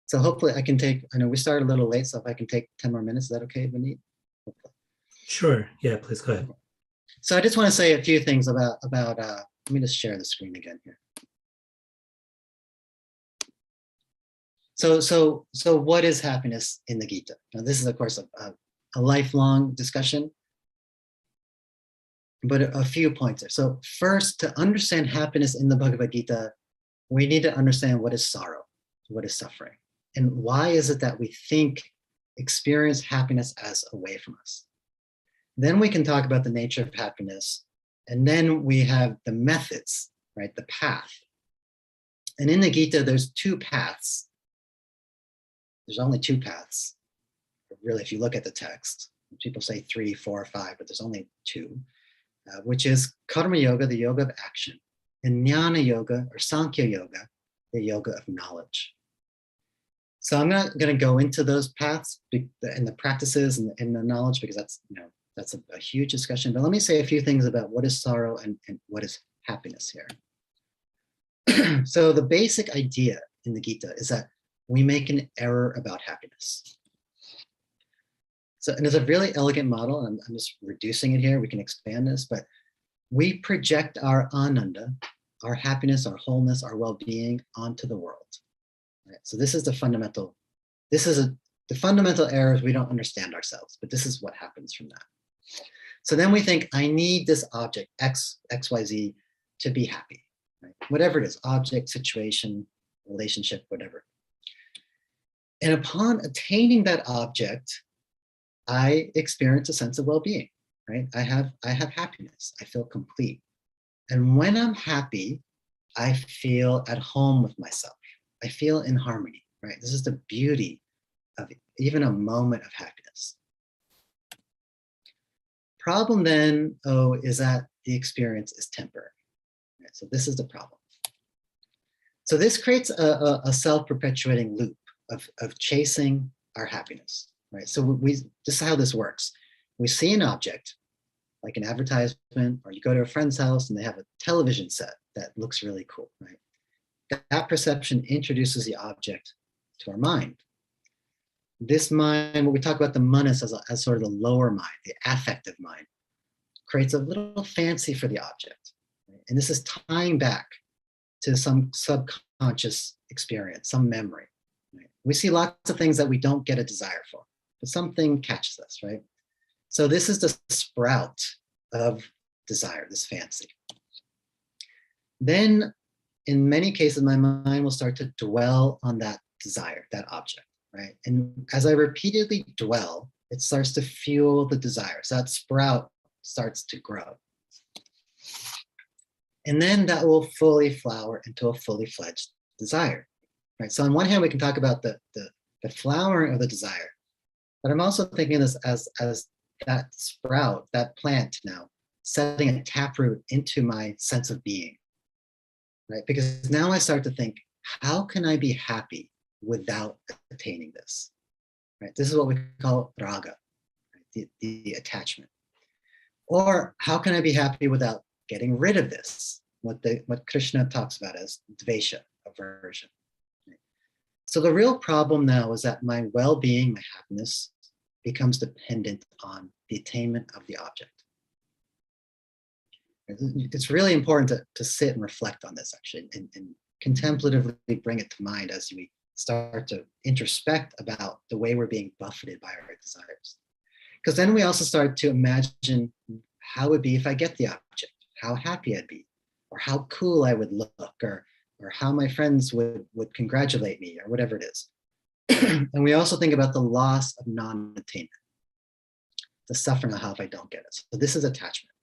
So hopefully I can take, I know we started a little late, so if I can take 10 more minutes, is that okay, Vineet? Sure, yeah, please go ahead. So I just want to say a few things about let me just share the screen again here. So what is happiness in the Gita? Now this is of course a lifelong discussion, but a few points there. So first, to understand happiness in the Bhagavad-Gita, we need to understand what is sorrow, what is suffering, and why is it that we think experience happiness as away from us. Then we can talk about the nature of happiness. And then we have the methods, right? The path. And in the Gita, there's two paths. There's only two paths. Really, if you look at the text, people say 3, 4, 5, but there's only two, which is Karma Yoga, the yoga of action, and Jnana Yoga or Sankhya Yoga, the yoga of knowledge. So I'm not going to go into those paths and the practices and the knowledge, because that's a huge discussion. But let me say a few things about what is sorrow and what is happiness here. So the basic idea in the Gita is that we make an error about happiness. So, and it's a really elegant model. I'm just reducing it here. We can expand this, but we project our Ananda, our happiness, our wholeness, our well-being onto the world. Right? So this is the fundamental, the fundamental error is we don't understand ourselves, but this is what happens from that. So then we think, I need this object, X, XYZ, to be happy. Right? Whatever it is, object, situation, relationship, whatever. And upon attaining that object, I experience a sense of well-being, right? I have happiness, I feel complete. And when I'm happy, I feel at home with myself. I feel in harmony, right? This is the beauty of even a moment of happiness. Problem then, is that the experience is temporary. Right? So this is the problem. So this creates a self-perpetuating loop of chasing our happiness. Right, so this is how this works. We see an object, like an advertisement, or you go to a friend's house and they have a television set that looks really cool, right? That perception introduces the object to our mind. This mind, what we talk about the manas as sort of the lower mind, the affective mind, creates a little fancy for the object. Right? And this is tying back to some subconscious experience, some memory. Right? We see lots of things that we don't get a desire for, but something catches us, right? So this is the sprout of desire, this fancy. Then in many cases, my mind will start to dwell on that desire, that object, right? And as I repeatedly dwell, it starts to fuel the desire. So that sprout starts to grow. And then that will fully flower into a fully fledged desire, right? So on one hand, we can talk about the flowering of the desire, but I'm also thinking of this as that sprout, that plant now, setting a taproot into my sense of being, right? Because now I start to think, how can I be happy without attaining this, right? This is what we call raga, right? the attachment. Or how can I be happy without getting rid of this, what Krishna talks about as dvesha, aversion. Right? So the real problem now is that my well-being, my happiness, becomes dependent on the attainment of the object. It's really important to sit and reflect on this, actually, and contemplatively bring it to mind as we start to introspect about the way we're being buffeted by our desires. Because then we also start to imagine how it would be if I get the object, how happy I'd be, or how cool I would look, or how my friends would congratulate me, or whatever it is. And we also think about the loss of non-attainment, the suffering of how if I don't get it. So this is attachment.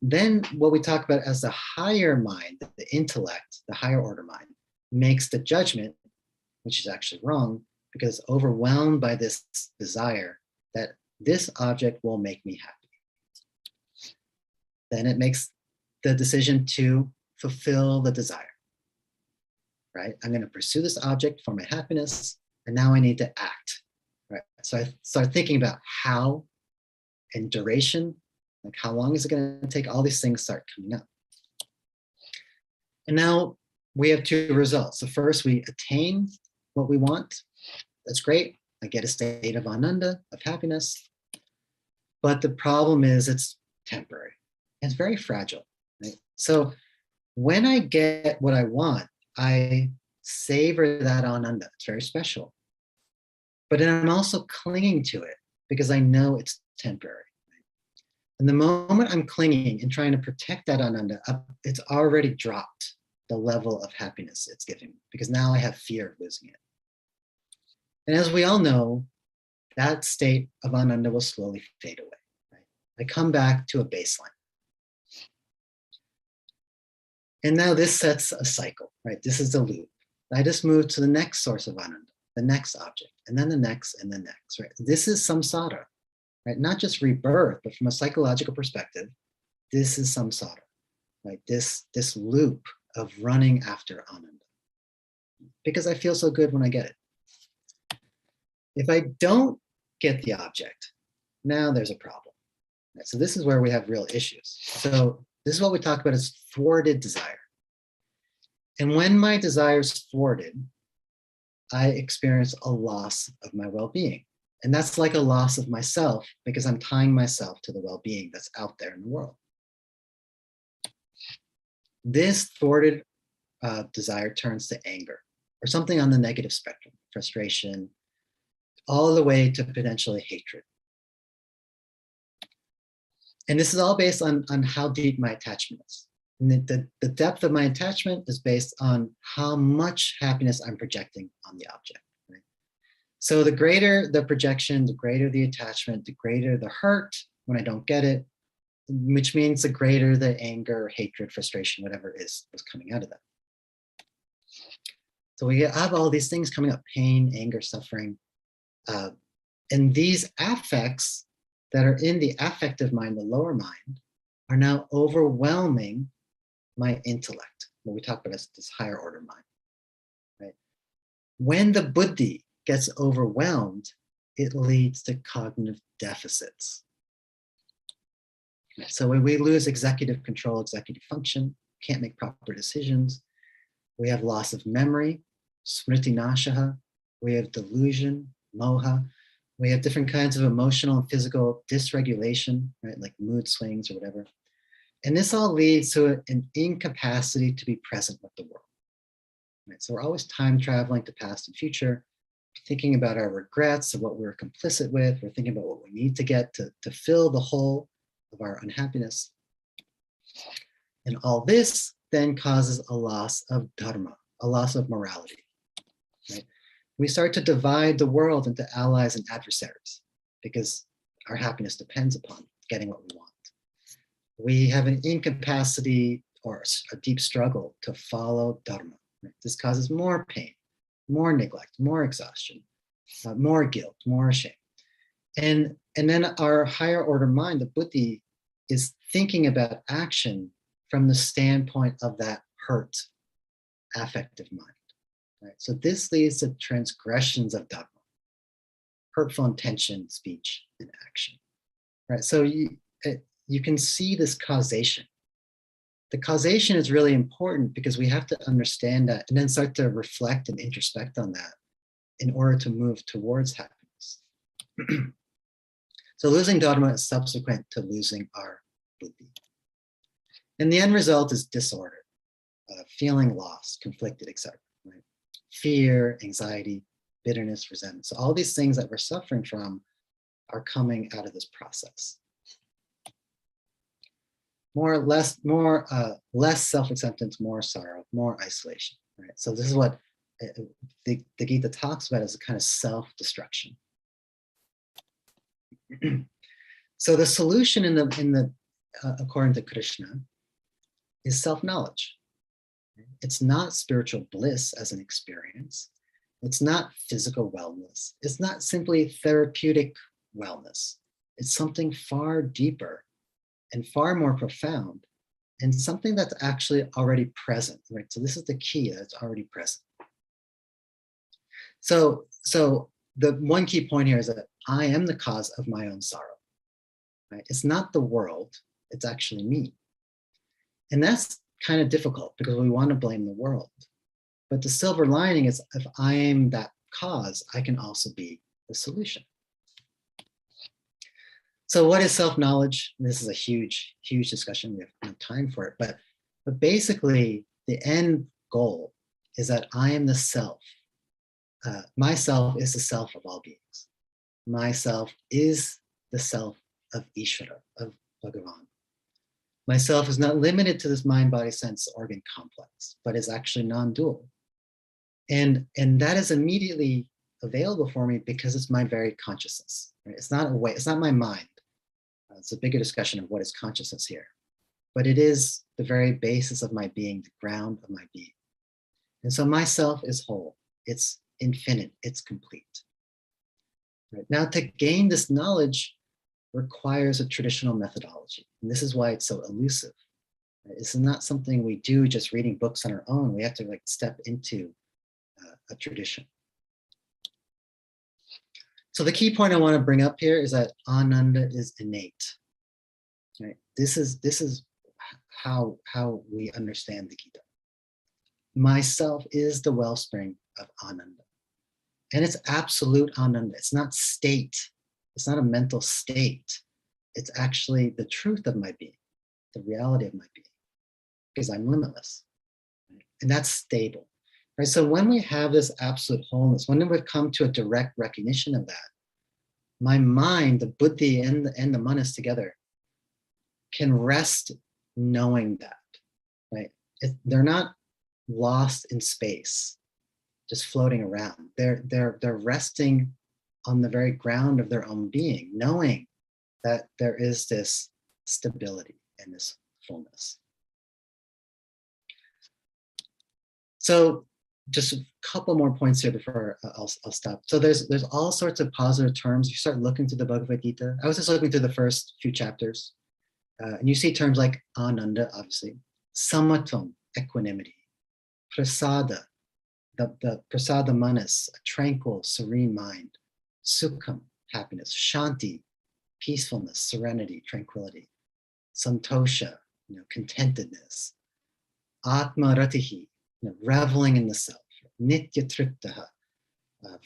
Then what we talk about as the higher mind, the intellect, the higher order mind, makes the judgment, which is actually wrong, because overwhelmed by this desire that this object will make me happy. Then it makes the decision to fulfill the desire. Right? I'm going to pursue this object for my happiness, and now I need to act. Right? So I start thinking about how and duration, like how long is it going to take? All these things start coming up. And now we have two results. So first, we attain what we want. That's great. I get a state of Ananda, of happiness. But the problem is it's temporary. It's very fragile. Right? So when I get what I want, I savor that Ananda. It's very special. But then I'm also clinging to it because I know it's temporary. And the moment I'm clinging and trying to protect that Ananda, it's already dropped the level of happiness it's giving me, because now I have fear of losing it. And as we all know, that state of Ananda will slowly fade away. Right? I come back to a baseline. And now this sets a cycle, right? This is the loop. I just move to the next source of Ananda, the next object, and then the next and the next, right? This is samsara, right? Not just rebirth, but from a psychological perspective, this is samsara, right? This loop of running after Ananda. Because I feel so good when I get it. If I don't get the object, now there's a problem. Right? So this is where we have real issues. So this is what we talk about as thwarted desire. And when my desire is thwarted, I experience a loss of my well-being. And that's like a loss of myself because I'm tying myself to the well-being that's out there in the world. This thwarted desire turns to anger or something on the negative spectrum, frustration, all the way to potentially hatred. And this is all based on how deep my attachment is. And the depth of my attachment is based on how much happiness I'm projecting on the object. Right? So the greater the projection, the greater the attachment, the greater the hurt when I don't get it, which means the greater the anger, hatred, frustration, whatever is was coming out of that. So we have all these things coming up, pain, anger, suffering. And these affects that are in the affective mind, the lower mind, are now overwhelming my intellect, what we talk about as this higher order mind. Right? When the buddhi gets overwhelmed, it leads to cognitive deficits. Right? So when we lose executive control, executive function, can't make proper decisions, we have loss of memory, smriti nashaha, we have delusion, moha, we have different kinds of emotional and physical dysregulation, right? Like mood swings or whatever. And this all leads to an incapacity to be present with the world. Right? So we're always time traveling to past and future, thinking about our regrets of what we're complicit with. We're thinking about what we need to get to fill the hole of our unhappiness. And all this then causes a loss of dharma, a loss of morality. Right? We start to divide the world into allies and adversaries because our happiness depends upon getting what we want. We have an incapacity or a deep struggle to follow dharma. Right? This causes more pain, more neglect, more exhaustion, more guilt, more shame. And then our higher order mind, the buddhi, is thinking about action from the standpoint of that hurt affective mind. Right? So this leads to transgressions of dharma, hurtful intention, speech, and action. Right? So you can see this causation. The causation is really important because we have to understand that and then start to reflect and introspect on that in order to move towards happiness. So losing dharma is subsequent to losing our buddhi. And the end result is disorder, feeling lost, conflicted, etc. Right? Fear, anxiety, bitterness, resentment. So all these things that we're suffering from are coming out of this process. Less self-acceptance, more sorrow, more isolation. Right? So this is what the Gita talks about as a kind of self-destruction. So the solution in the according to Krishna is self-knowledge. It's not spiritual bliss as an experience. It's not physical wellness. It's not simply therapeutic wellness. It's something far deeper and far more profound, and something that's actually already present, right? So this is the key, that it's already present. So the one key point here is that I am the cause of my own sorrow, right? It's not the world, it's actually me. And that's kind of difficult because we want to blame the world. But the silver lining is if I am that cause, I can also be the solution. So what is self-knowledge? This is a huge, huge discussion. We have no time for it. But basically, the end goal is that I am the self. Myself is the self of all beings. Myself is the self of Ishvara, of Bhagavan. Myself is not limited to this mind, body, sense, organ complex, but is actually non-dual. And that is immediately available for me because it's my very consciousness. Right? It's not a way, it's not my mind. It's a bigger discussion of what is consciousness here. But it is the very basis of my being, the ground of my being. And so myself is whole. It's infinite. It's complete. Right? Now, to gain this knowledge requires a traditional methodology. And this is why it's so elusive. Right? It's not something we do just reading books on our own. We have to like step into a tradition. So the key point I want to bring up here is that Ananda is innate. Right? This is how we understand the Gita. Myself is the wellspring of Ananda. And it's absolute Ananda. It's not state. It's not a mental state. It's actually the truth of my being, the reality of my being, because I'm limitless. Right? And that's stable. Right? So when we have this absolute wholeness, when we've come to a direct recognition of that, my mind, the buddhi and the manas together can rest knowing that, right? They're not lost in space, just floating around. They're resting on the very ground of their own being, knowing that there is this stability and this fullness. So just a couple more points here before I'll stop. So there's all sorts of positive terms. You start looking through the Bhagavad-Gita. I was just looking through the first few chapters. And you see terms like Ananda, obviously, Samatam, equanimity, Prasada, the Prasada manas, a tranquil, serene mind, Sukham, happiness, Shanti, peacefulness, serenity, tranquility, Santosha, contentedness, Atma Ratihi, reveling in the self, Nitya Triptaha,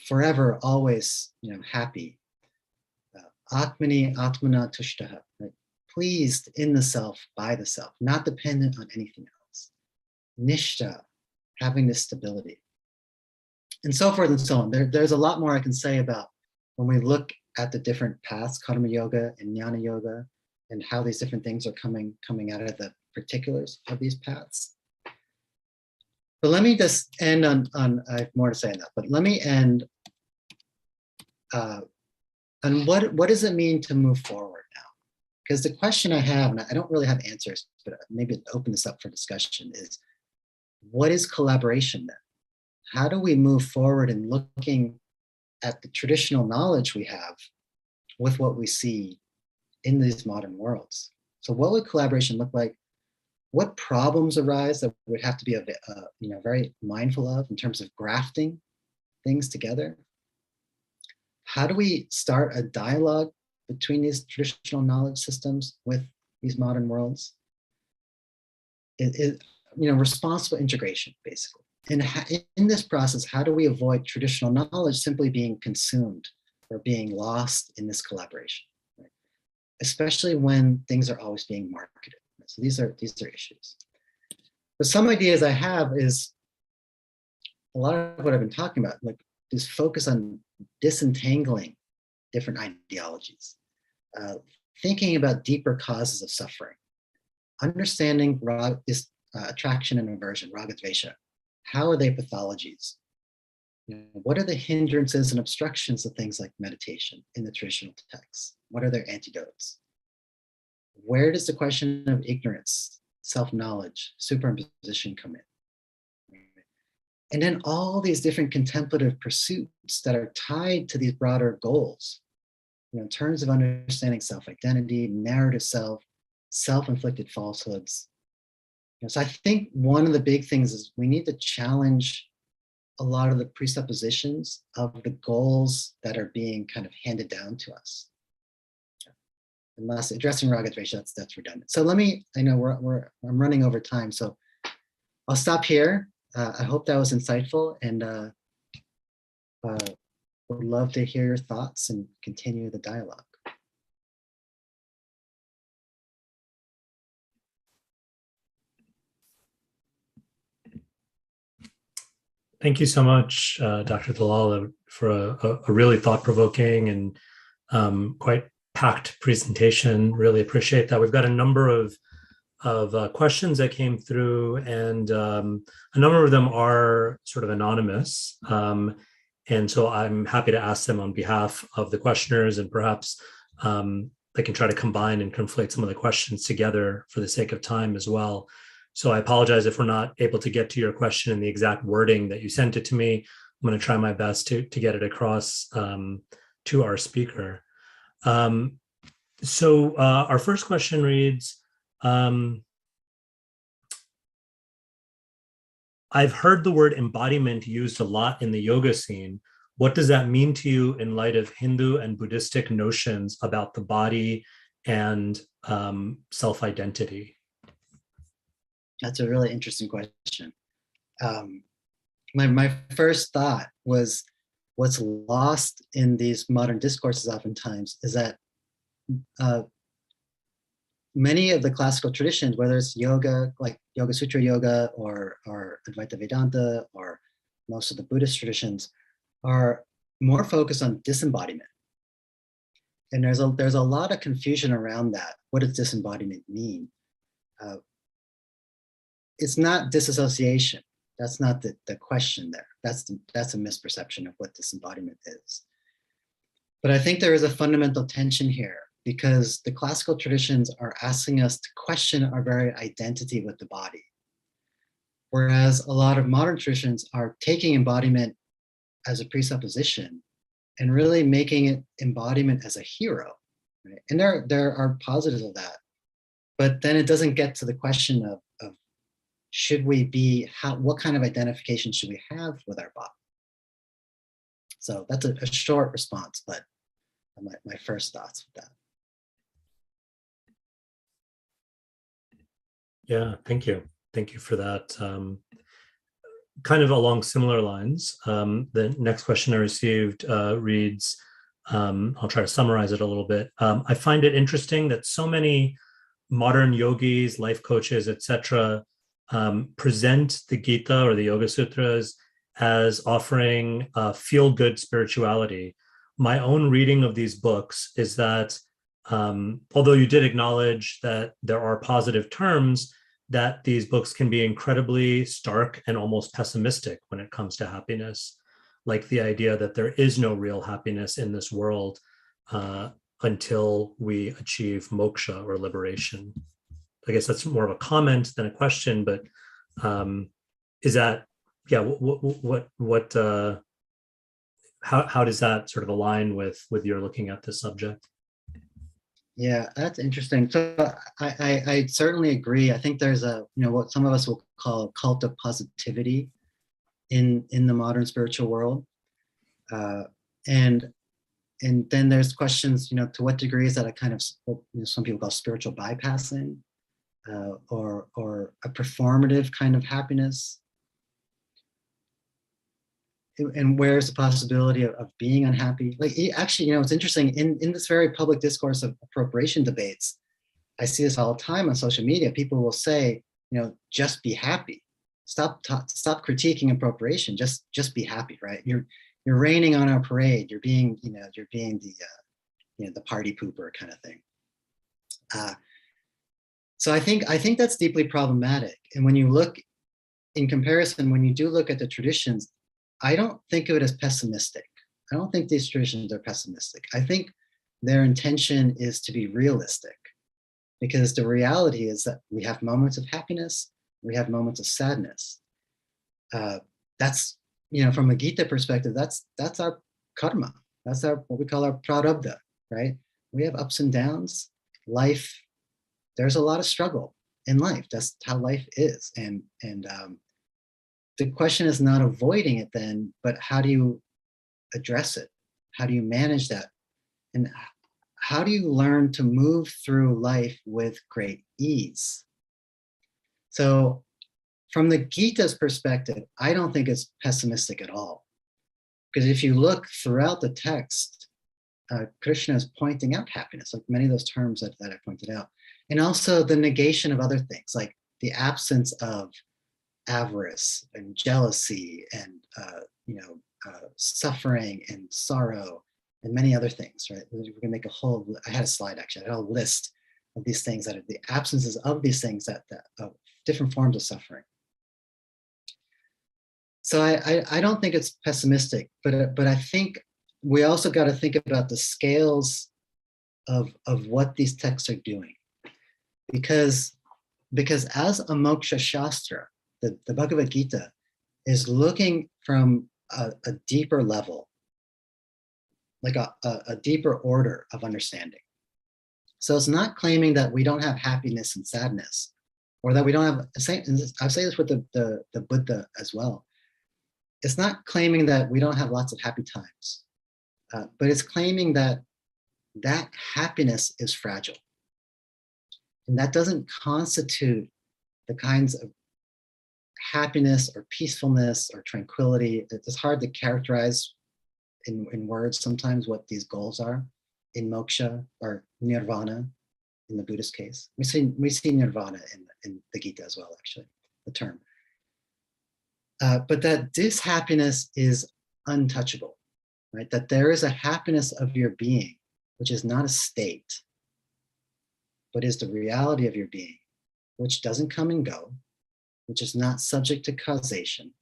forever, always, happy, Atmani Atmana Tushtaha, right? Pleased in the self, by the self, not dependent on anything else. Nishta, having this stability. And so forth and so on. There's a lot more I can say about when we look at the different paths, Karma Yoga and Jnana Yoga, and how these different things are coming out of the particulars of these paths. But let me just end on I have more to say on that, but let me end on what does it mean to move forward now? Because the question I have, and I don't really have answers, but maybe open this up for discussion, is what is collaboration then? How do we move forward in looking at the traditional knowledge we have with what we see in these modern worlds? So what would collaboration look like? What problems arise that we would have to be very mindful of in terms of grafting things together? How do we start a dialogue between these traditional knowledge systems with these modern worlds? Responsible integration, basically. And in this process, how do we avoid traditional knowledge simply being consumed or being lost in this collaboration, right? Especially when things are always being marketed. So these are issues. But some ideas I have is a lot of what I've been talking about, like this focus on disentangling different ideologies, thinking about deeper causes of suffering, understanding attraction and aversion, raga dvesha. How are they pathologies? What are the hindrances and obstructions of things like meditation in the traditional texts? What are their antidotes? Where does the question of ignorance, self-knowledge, superimposition come in? And then all these different contemplative pursuits that are tied to these broader goals, in terms of understanding self-identity, narrative self, self-inflicted falsehoods. So I think one of the big things is we need to challenge a lot of the presuppositions of the goals that are being kind of handed down to us. Unless addressing raga dvesha, that's redundant. So I know I'm running over time, so I'll stop here. I hope that was insightful, and would love to hear your thoughts and continue the dialogue. Thank you so much, Dr. Dalal, for a really thought-provoking and quite packed presentation. Really appreciate that. We've got a number of questions that came through, and a number of them are sort of anonymous. And so I'm happy to ask them on behalf of the questioners, and perhaps I can try to combine and conflate some of the questions together for the sake of time as well. So I apologize if we're not able to get to your question in the exact wording that you sent it to me. I'm going to try my best to get it across to our speaker. So our first question reads, I've heard the word embodiment used a lot in the yoga scene. What does that mean to you in light of Hindu and Buddhistic notions about the body and self-identity? That's a really interesting question. My first thought was, what's lost in these modern discourses oftentimes is that many of the classical traditions, whether it's yoga, like Yoga Sutra yoga, or Advaita Vedanta, or most of the Buddhist traditions, are more focused on disembodiment. And there's a lot of confusion around that. What does disembodiment mean? It's not disassociation. That's not the question there. That's a misperception of what disembodiment is. But I think there is a fundamental tension here, because the classical traditions are asking us to question our very identity with the body. Whereas a lot of modern traditions are taking embodiment as a presupposition and really making it embodiment as a hero. Right? And there are positives of that. But then it doesn't get to the question of should we be, what kind of identification should we have with our body? So that's a short response, but my first thoughts with that. Yeah, thank you. Thank you for that. Kind of along similar lines, the next question I received reads, I'll try to summarize it a little bit. I find it interesting that so many modern yogis, life coaches, etc., present the Gita or the Yoga Sutras as offering feel-good spirituality. My own reading of these books is that although you did acknowledge that there are positive terms, that these books can be incredibly stark and almost pessimistic when it comes to happiness, like the idea that there is no real happiness in this world until we achieve moksha or liberation. I guess that's more of a comment than a question, but is that, yeah, how does that sort of align with your looking at this subject? Yeah, that's interesting. So I certainly agree. I think there's what some of us will call a cult of positivity in the modern spiritual world. And then there's questions, to what degree is that a kind of, some people call spiritual bypassing, or a performative kind of happiness? And where's the possibility of being unhappy? Like, actually, it's interesting, in this very public discourse of appropriation debates, I see this all the time on social media. People will say, just be happy. Stop critiquing appropriation. Just be happy, right? You're raining on our parade. You're being the party pooper kind of thing. So I think that's deeply problematic. And when you look in comparison, when you do look at the traditions, I don't think of it as pessimistic. I don't think these traditions are pessimistic. I think their intention is to be realistic, because the reality is that we have moments of happiness, we have moments of sadness. That's, from a Gita perspective, that's our karma. That's what we call our prarabdha, right? We have ups and downs. Life, there's a lot of struggle in life. That's how life is. And the question is not avoiding it then, but how do you address it? How do you manage that? And how do you learn to move through life with great ease? So from the Gita's perspective, I don't think it's pessimistic at all. Because if you look throughout the text, Krishna is pointing out happiness, like many of those terms that I pointed out. And also the negation of other things, like the absence of avarice and jealousy and suffering and sorrow and many other things, right? We're gonna make I had a slide actually, I had a list of these things that are the absences of these things that of different forms of suffering. So I don't think it's pessimistic, but I think we also got to think about the scales of what these texts are doing, because as a moksha shastra, the Bhagavad-Gita is looking from a deeper level, like a deeper order of understanding. So it's not claiming that we don't have happiness and sadness, or that we don't have, I say this with the Buddha as well. It's not claiming that we don't have lots of happy times, but it's claiming that happiness is fragile. And that doesn't constitute the kinds of happiness or peacefulness or tranquility. It's hard to characterize in words sometimes what these goals are in moksha or nirvana in the Buddhist case. We see nirvana in the Gita as well, actually, the term. But that this happiness is untouchable, right? That there is a happiness of your being, which is not a state, but is the reality of your being, which doesn't come and go, which is not subject to causation,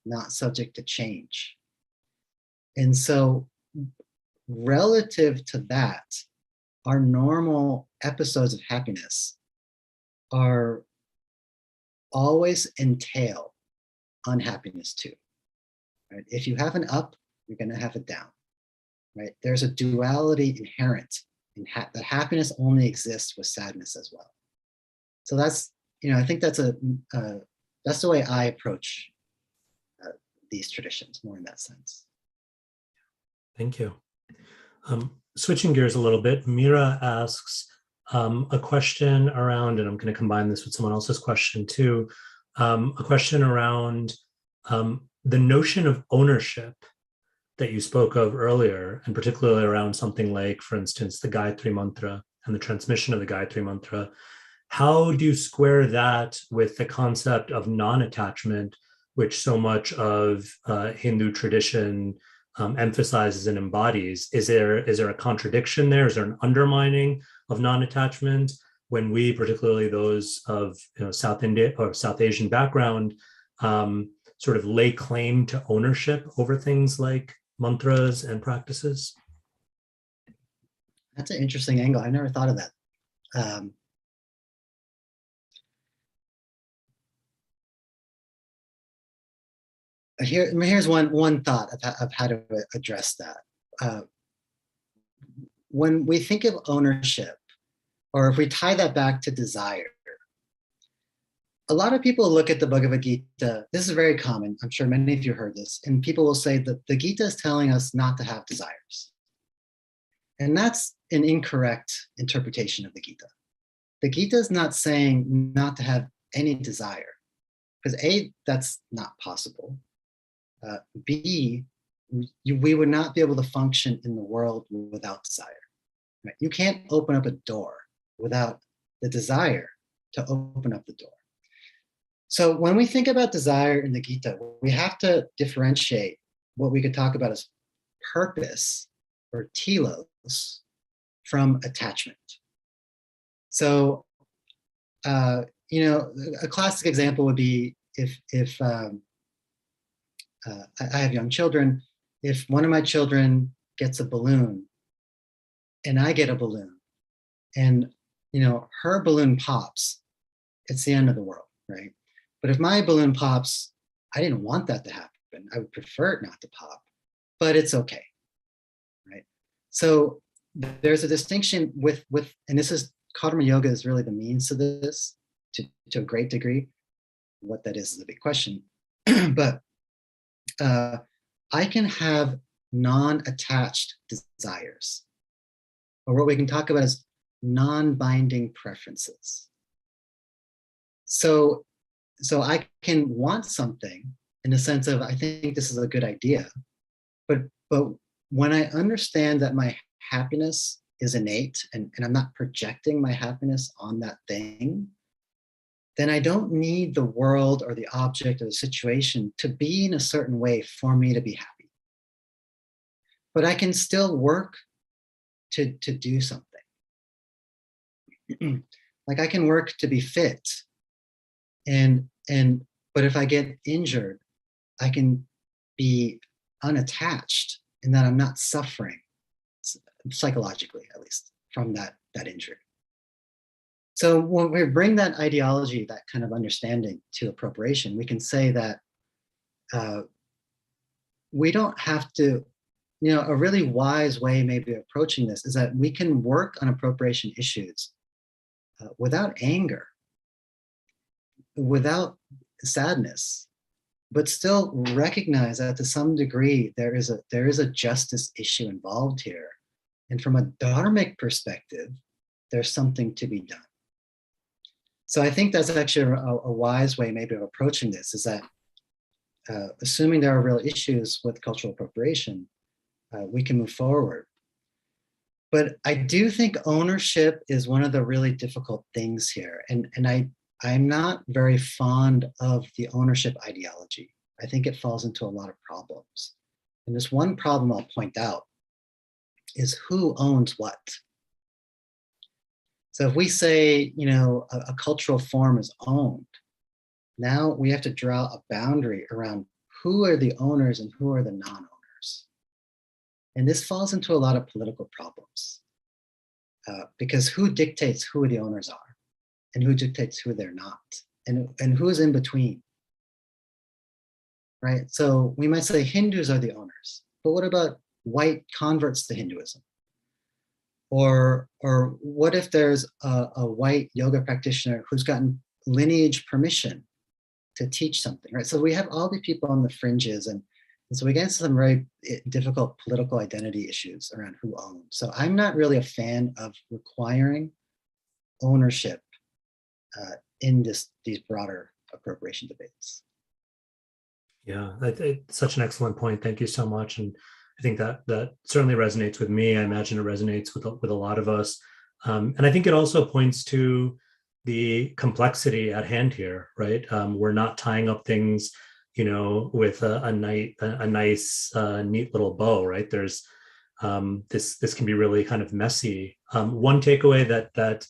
not subject to change. And so relative to that, our normal episodes of happiness are always entail unhappiness too, right? If you have an up, you're going to have a down, right? There's a duality inherent in that happiness only exists with sadness as well. So that's, I think that's the way I approach these traditions, more in that sense. Thank you. Switching gears a little bit, Mira asks a question around, and I'm going to combine this with someone else's question too, a question around the notion of ownership that you spoke of earlier, and particularly around something like, for instance, the Gayatri Mantra and the transmission of the Gayatri Mantra. How do you square that with the concept of non-attachment, which so much of Hindu tradition emphasizes and embodies? Is there a contradiction there? Is there an undermining of non-attachment when we, particularly those of South India or South Asian background, sort of lay claim to ownership over things like mantras and practices? That's an interesting angle. I never thought of that. Here's one thought of how to address that. When we think of ownership, or if we tie that back to desire, a lot of people look at the Bhagavad-Gita. This is very common. I'm sure many of you heard this. And people will say that the Gita is telling us not to have desires. And that's an incorrect interpretation of the Gita. The Gita is not saying not to have any desire, because A, that's not possible. B, we would not be able to function in the world without desire. Right? You can't open up a door without the desire to open up the door. So when we think about desire in the Gita, we have to differentiate what we could talk about as purpose or telos from attachment. So, a classic example would be if I have young children, if one of my children gets a balloon and I get a balloon and, her balloon pops, it's the end of the world, right? But if my balloon pops, I didn't want that to happen. I would prefer it not to pop, but it's okay, right? So there's a distinction with, and this is, karma yoga is really the means to this, to a great degree. What that is a big question. But I can have non-attached desires, or what we can talk about as non-binding preferences. So I can want something in the sense of, I think this is a good idea, but when I understand that my happiness is innate and I'm not projecting my happiness on that thing, then I don't need the world or the object or the situation to be in a certain way for me to be happy. But I can still work to do something. Like I can work to be fit, but if I get injured, I can be unattached and that I'm not suffering, psychologically at least, from that injury. So when we bring that ideology, that kind of understanding to appropriation, we can say that we don't have to, a really wise way maybe of approaching this is that we can work on appropriation issues without anger, without sadness, but still recognize that to some degree there is a justice issue involved here. And from a dharmic perspective, there's something to be done. So I think that's actually a wise way maybe of approaching this, is that assuming there are real issues with cultural appropriation, we can move forward. But I do think ownership is one of the really difficult things here. And I'm not very fond of the ownership ideology. I think it falls into a lot of problems. And this one problem I'll point out is who owns what. So if we say, a cultural form is owned, now we have to draw a boundary around who are the owners and who are the non-owners. And this falls into a lot of political problems because who dictates who the owners are and who dictates who they're not, and who is in between, right? So we might say Hindus are the owners, but what about white converts to Hinduism? Or what if there's a white yoga practitioner who's gotten lineage permission to teach something, right? So we have all these people on the fringes, and so we get into some very difficult political identity issues around who owns. So I'm not really a fan of requiring ownership in these broader appropriation debates. Yeah, it's such an excellent point. Thank you so much. And I think that certainly resonates with me. I imagine it resonates with a lot of us. And I think it also points to the complexity at hand here, right? We're not tying up things, with a nice, neat little bow, right? There's this can be really kind of messy. One takeaway that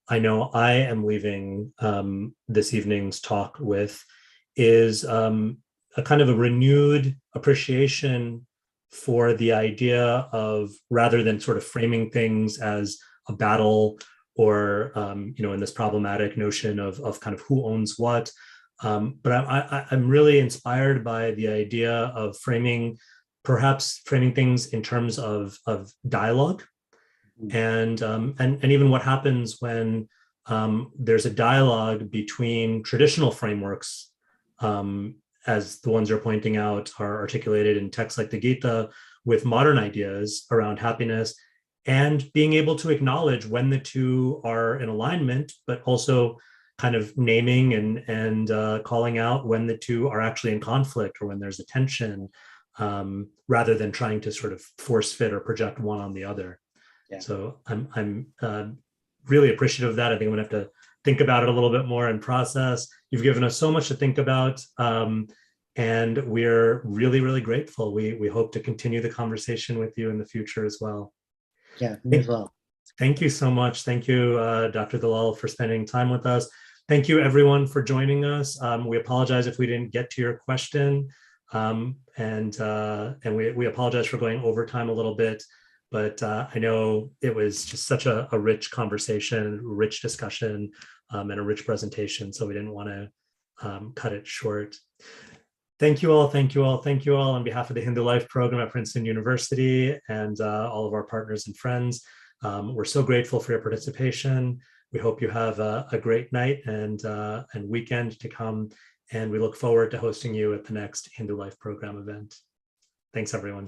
I know I am leaving this evening's talk with is a kind of a renewed appreciation for the idea of, rather than sort of framing things as a battle or, in this problematic notion of kind of who owns what. But I'm really inspired by the idea of perhaps framing things in terms of dialogue. And even what happens when there's a dialogue between traditional frameworks, as the ones you're pointing out are articulated in texts like the Gita, with modern ideas around happiness, and being able to acknowledge when the two are in alignment, but also kind of naming and calling out when the two are actually in conflict or when there's a tension, rather than trying to sort of force fit or project one on the other. Yeah. So I'm really appreciative of that. I think I'm gonna have to think about it a little bit more and process. You've given us so much to think about, and we're really, really grateful. We hope to continue the conversation with you in the future as well. Yeah, me as well. Thank you so much. Thank you, Dr. Dalal, for spending time with us. Thank you, everyone, for joining us. We apologize if we didn't get to your question, and we apologize for going over time a little bit. But I know it was just such a rich conversation, rich discussion, and a rich presentation. So we didn't want to cut it short. Thank you all, thank you all, thank you all on behalf of the Hindu Life program at Princeton University and all of our partners and friends. We're so grateful for your participation. We hope you have a great night and weekend to come. And we look forward to hosting you at the next Hindu Life program event. Thanks, everyone.